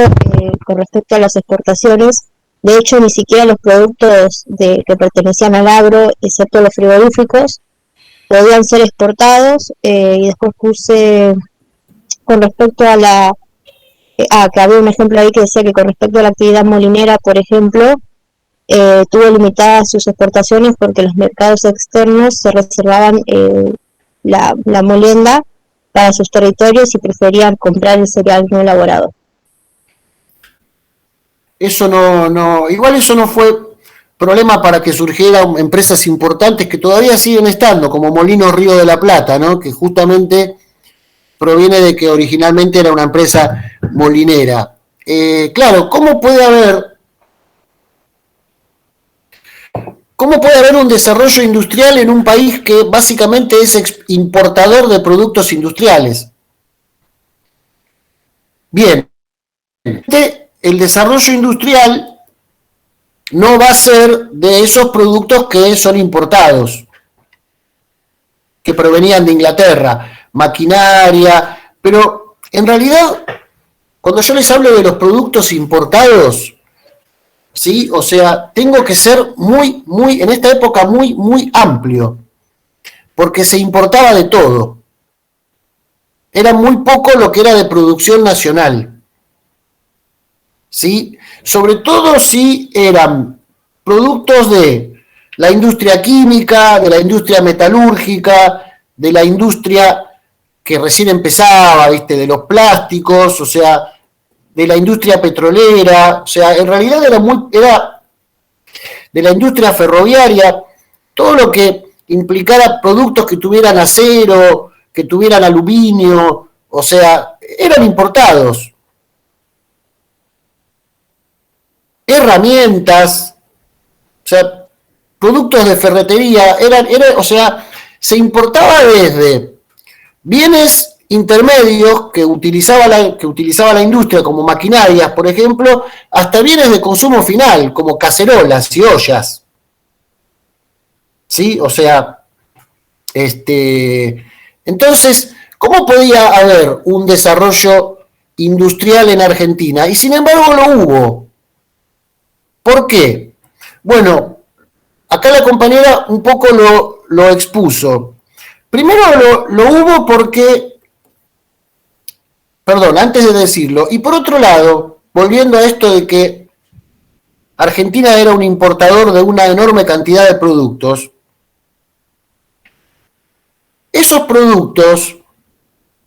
con respecto a las exportaciones. De hecho, ni siquiera los productos que pertenecían al agro, excepto los frigoríficos, podían ser exportados. Y después puse con respecto a que había un ejemplo ahí que decía que con respecto a la actividad molinera, por ejemplo, tuvo limitadas sus exportaciones porque los mercados externos se reservaban la molienda para sus territorios y preferían comprar el cereal no elaborado. Eso igual eso no fue problema para que surgieran empresas importantes que todavía siguen estando, como Molinos Río de la Plata, ¿no? Que justamente proviene de que originalmente era una empresa molinera. Claro, ¿cómo puede haber un desarrollo industrial en un país que básicamente es importador de productos industriales? Bien, el desarrollo industrial no va a ser de esos productos que son importados, que provenían de Inglaterra, maquinaria, pero en realidad, cuando yo les hablo de los productos importados, ¿sí? O sea, tengo que ser en esta época muy amplio, porque se importaba de todo. Era muy poco lo que era de producción nacional. ¿Sí? Sobre todo si eran productos de la industria química, de la industria metalúrgica, de la industria que recién empezaba, ¿viste? De los plásticos, o sea, de la industria petrolera, o sea, en realidad era de la industria ferroviaria, todo lo que implicara productos que tuvieran acero, que tuvieran aluminio, o sea, eran importados. Herramientas, o sea, productos de ferretería, o sea, se importaba desde bienes intermedios que utilizaba la industria como maquinarias, por ejemplo, hasta bienes de consumo final, como cacerolas y ollas. ¿Sí? O sea, entonces, ¿cómo podía haber un desarrollo industrial en Argentina? Y sin embargo lo hubo. ¿Por qué? Bueno, acá la compañera un poco lo expuso. Primero lo hubo porque, perdón, antes de decirlo, y por otro lado, volviendo a esto de que Argentina era un importador de una enorme cantidad de productos, esos productos,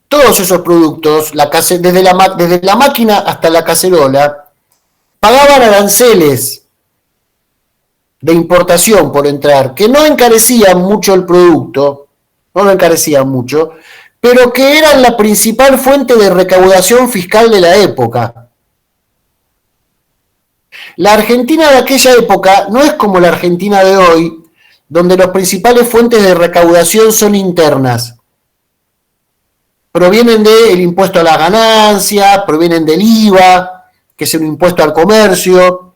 todos esos productos, desde la máquina hasta la cacerola, pagaban aranceles de importación por entrar, que no encarecían mucho el producto, no lo encarecían mucho, pero que eran la principal fuente de recaudación fiscal de la época. La Argentina de aquella época no es como la Argentina de hoy, donde las principales fuentes de recaudación son internas. Provienen del impuesto a la ganancia, provienen del IVA, que es un impuesto al comercio,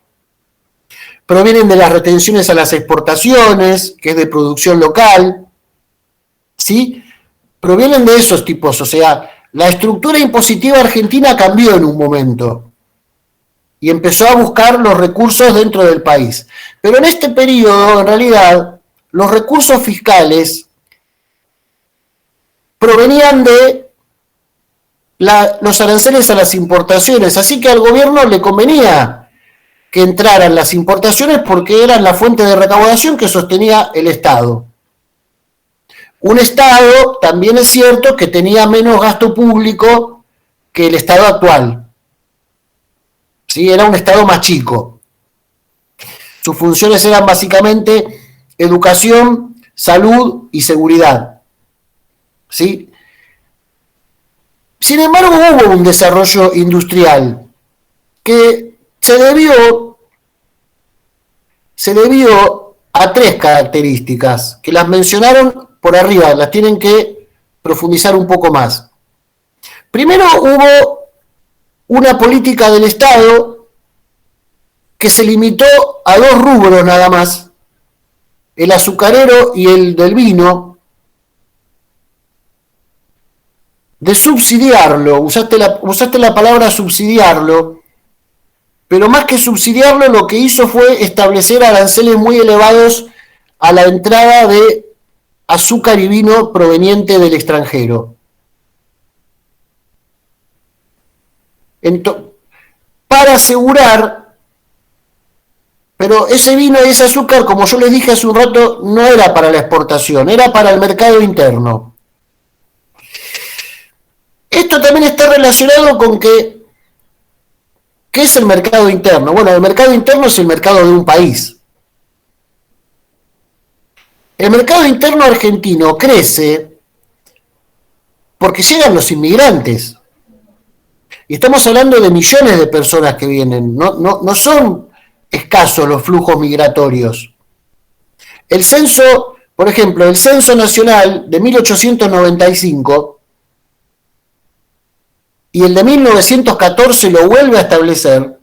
provienen de las retenciones a las exportaciones, que es de producción local, ¿sí? Provienen de esos tipos, o sea, la estructura impositiva argentina cambió en un momento y empezó a buscar los recursos dentro del país. Pero en este periodo, en realidad, los recursos fiscales provenían de los aranceles a las importaciones, así que al gobierno le convenía que entraran las importaciones porque eran la fuente de recaudación que sostenía el Estado. Un Estado, también es cierto, que tenía menos gasto público que el Estado actual. ¿Sí? Era un Estado más chico. Sus funciones eran básicamente educación, salud y seguridad. ¿Sí? Sin embargo, hubo un desarrollo industrial que se debió a tres características que las mencionaron por arriba, las tienen que profundizar un poco más. Primero, hubo una política del Estado que se limitó a dos rubros nada más, el azucarero y el del vino, de subsidiarlo, usaste la palabra subsidiarlo, pero más que subsidiarlo lo que hizo fue establecer aranceles muy elevados a la entrada de azúcar y vino proveniente del extranjero. Para asegurar, pero ese vino y ese azúcar, como yo les dije hace un rato, no era para la exportación, era para el mercado interno. Esto también está relacionado con ¿qué es el mercado interno? Bueno, el mercado interno es el mercado de un país. El mercado interno argentino crece porque llegan los inmigrantes. Y estamos hablando de millones de personas que vienen, no son escasos los flujos migratorios. El censo, por ejemplo, el censo nacional de 1895 y el de 1914 lo vuelve a establecer,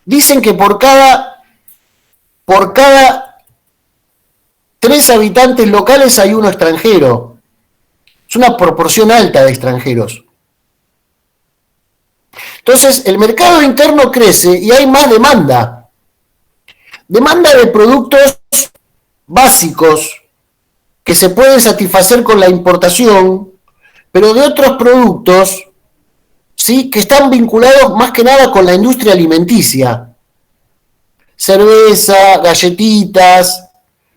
dicen que por cada 3 habitantes locales hay uno extranjero. Es una proporción alta de extranjeros. Entonces, el mercado interno crece y hay más demanda. Demanda de productos básicos, que se pueden satisfacer con la importación, pero de otros productos, ¿sí?, que están vinculados más que nada con la industria alimenticia. Cerveza, galletitas,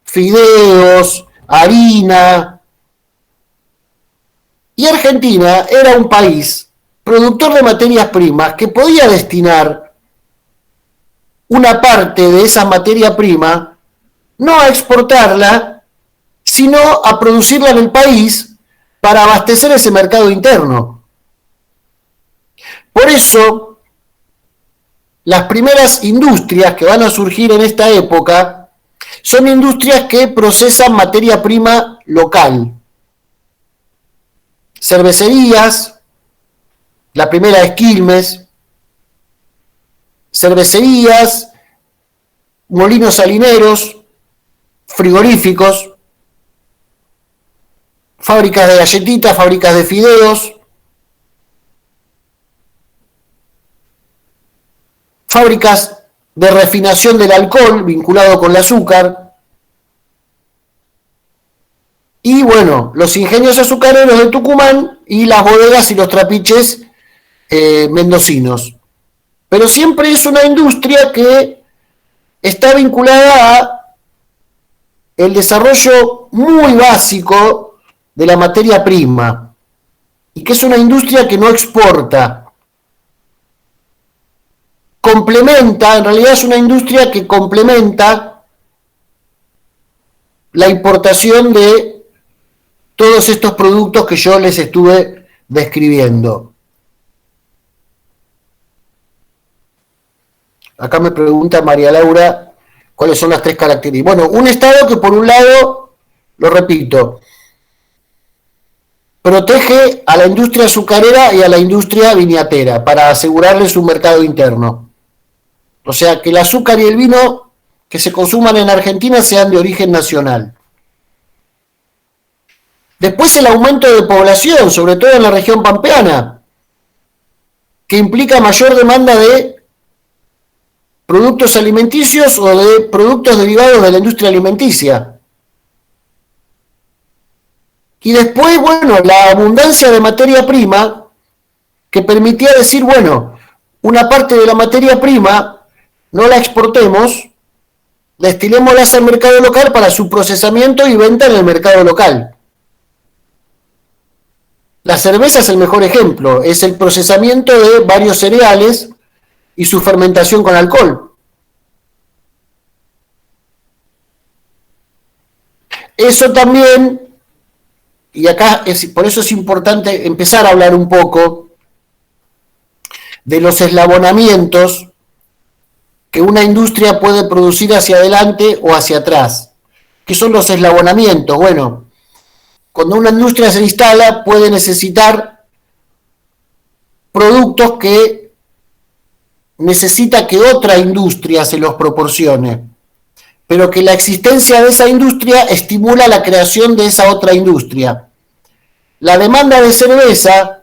fideos, harina. Y Argentina era un país productor de materias primas que podía destinar una parte de esa materia prima no a exportarla, sino a producirla en el país para abastecer ese mercado interno. Por eso, las primeras industrias que van a surgir en esta época son industrias que procesan materia prima local. Cervecerías, la primera es Quilmes, cervecerías, molinos harineros, frigoríficos, fábricas de galletitas, fábricas de fideos, fábricas de refinación del alcohol vinculado con el azúcar, y bueno, los ingenios azucareros de Tucumán y las bodegas y los trapiches mendocinos. Pero siempre es una industria que está vinculada a el desarrollo muy básico de la materia prima, y que es una industria que no exporta. Complementa, en realidad es una industria que complementa la importación de todos estos productos que yo les estuve describiendo. Acá me pregunta María Laura cuáles son las tres características. Bueno, un Estado que por un lado, lo repito, protege a la industria azucarera y a la industria viñatera para asegurarles un mercado interno. O sea, que el azúcar y el vino que se consuman en Argentina sean de origen nacional. Después el aumento de población, sobre todo en la región pampeana, que implica mayor demanda de productos alimenticios o de productos derivados de la industria alimenticia. Y después, bueno, la abundancia de materia prima que permitía decir, bueno, una parte de la materia prima no la exportemos, destinémosla al mercado local para su procesamiento y venta en el mercado local. La cerveza es el mejor ejemplo, es el procesamiento de varios cereales y su fermentación con alcohol. Eso también, y acá por eso es importante empezar a hablar un poco de los eslabonamientos que una industria puede producir hacia adelante o hacia atrás. ¿Qué son los eslabonamientos? Bueno, cuando una industria se instala puede necesitar productos que necesita que otra industria se los proporcione, pero que la existencia de esa industria estimula la creación de esa otra industria. La demanda de cerveza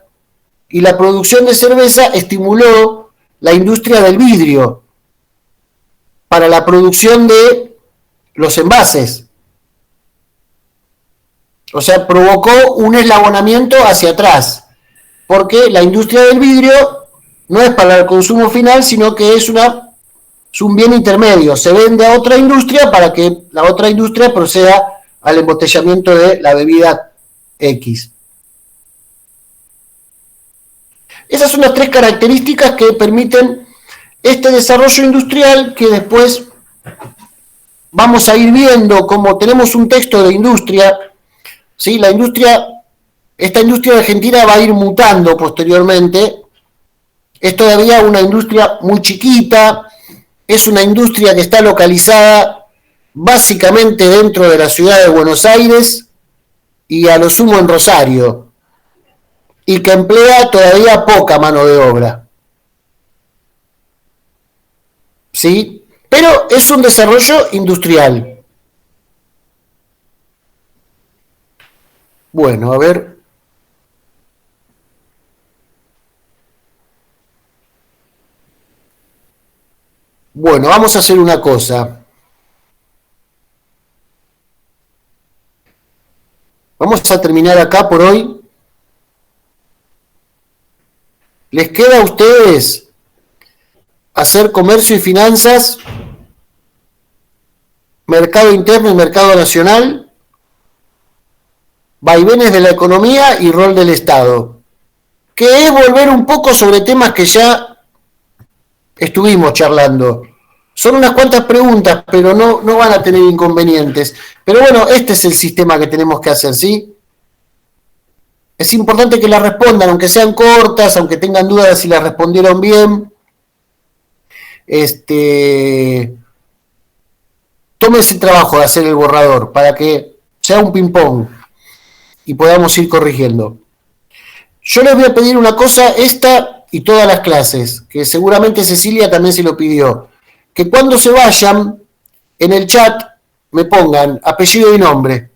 y la producción de cerveza estimuló la industria del vidrio para la producción de los envases. O sea, provocó un eslabonamiento hacia atrás, porque la industria del vidrio no es para el consumo final, sino que es un bien intermedio. Se vende a otra industria para que la otra industria proceda al embotellamiento de la bebida X. Esas son las tres características que permiten este desarrollo industrial, que después vamos a ir viendo como tenemos un texto de industria, ¿sí? Esta industria argentina va a ir mutando posteriormente. Es todavía una industria muy chiquita, es una industria que está localizada básicamente dentro de la ciudad de Buenos Aires y a lo sumo en Rosario, y que emplea todavía poca mano de obra. ¿Sí? Pero es un desarrollo industrial. Bueno, a ver. Bueno, vamos a hacer una cosa. Vamos a terminar acá por hoy. ¿Les queda a ustedes hacer comercio y finanzas, mercado interno y mercado nacional, vaivenes de la economía y rol del Estado? Que es volver un poco sobre temas que ya estuvimos charlando. Son unas cuantas preguntas, pero no van a tener inconvenientes. Pero bueno, este es el sistema que tenemos que hacer, ¿sí? Es importante que las respondan, aunque sean cortas, aunque tengan dudas de si las respondieron bien. Tómense el trabajo de hacer el borrador para que sea un ping-pong y podamos ir corrigiendo. Yo les voy a pedir una cosa, esta y todas las clases, que seguramente Cecilia también se lo pidió, que cuando se vayan, en el chat me pongan apellido y nombre,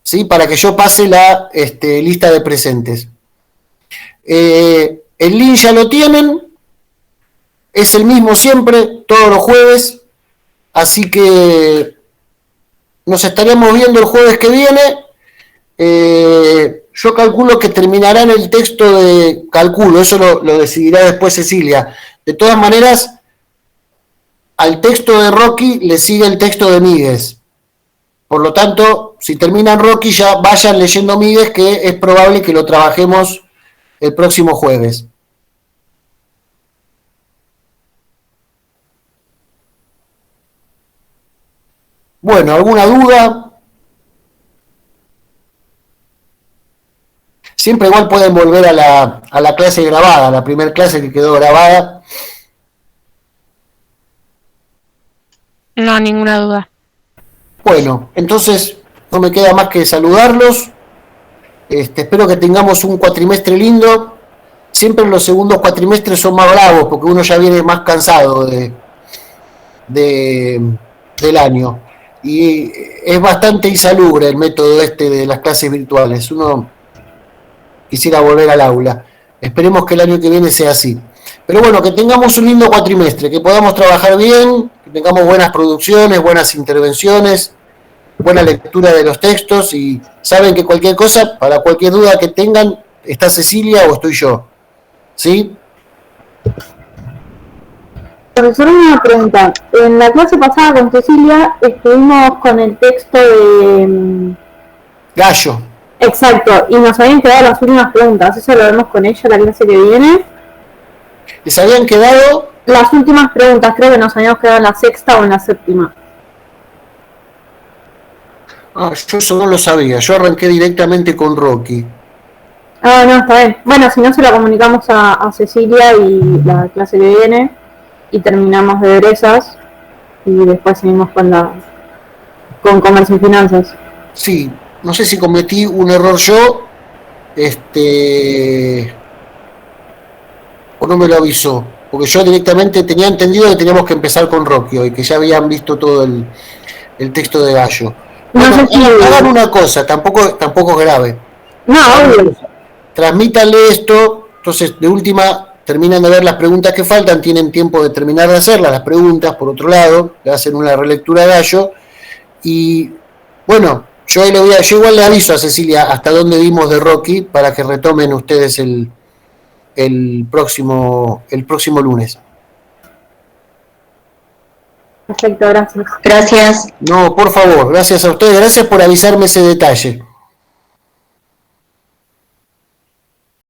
¿sí? Para que yo pase la lista de presentes. El link ya lo tienen, es el mismo siempre, todos los jueves, así que nos estaremos viendo el jueves que viene. Yo calculo que terminarán el texto de... Calculo, eso lo decidirá después Cecilia. De todas maneras, al texto de Rocky le sigue el texto de Míguez. Por lo tanto, si terminan Rocky, ya vayan leyendo Míguez, que es probable que lo trabajemos el próximo jueves. Bueno, ¿alguna duda? Siempre igual pueden volver a la clase grabada, a la primera clase que quedó grabada. No, ninguna duda. Bueno, entonces no me queda más que saludarlos. Espero que tengamos un cuatrimestre lindo. Siempre los segundos cuatrimestres son más bravos porque uno ya viene más cansado del año. Y es bastante insalubre el método de las clases virtuales. Uno quisiera volver al aula. Esperemos que el año que viene sea así. Pero bueno, que tengamos un lindo cuatrimestre, que podamos trabajar bien, que tengamos buenas producciones, buenas intervenciones, buena lectura de los textos, y saben que cualquier cosa, para cualquier duda que tengan, está Cecilia o estoy yo. ¿Sí? Profesor, una pregunta. En la clase pasada con Cecilia estuvimos con el texto de... Gallo. Exacto, y nos habían quedado las últimas preguntas. Eso lo vemos con ella la clase que viene. Les habían quedado... Las últimas preguntas, creo que nos habíamos quedado en la sexta o en la séptima. Yo eso no lo sabía. Yo arranqué directamente con Rocky. Ah, no, está bien. Bueno, si no, se la comunicamos a Cecilia y la clase que viene. Y terminamos de ver esas. Y después seguimos con comercio y finanzas. Sí, no sé si cometí un error yo. O no me lo avisó. Porque yo directamente tenía entendido que teníamos que empezar con Rocky hoy, que ya habían visto todo el texto de Gallo. Bueno, no sé si... hagan una cosa, tampoco es grave. No, obvio. Transmítanle esto, entonces de última terminan de ver las preguntas que faltan, tienen tiempo de terminar de hacerlas, las preguntas, por otro lado, le hacen una relectura de Gallo, y bueno, yo igual le aviso a Cecilia hasta dónde dimos de Rocky, para que retomen ustedes el próximo lunes. Perfecto, gracias. Gracias. No, por favor, gracias a ustedes, gracias por avisarme ese detalle.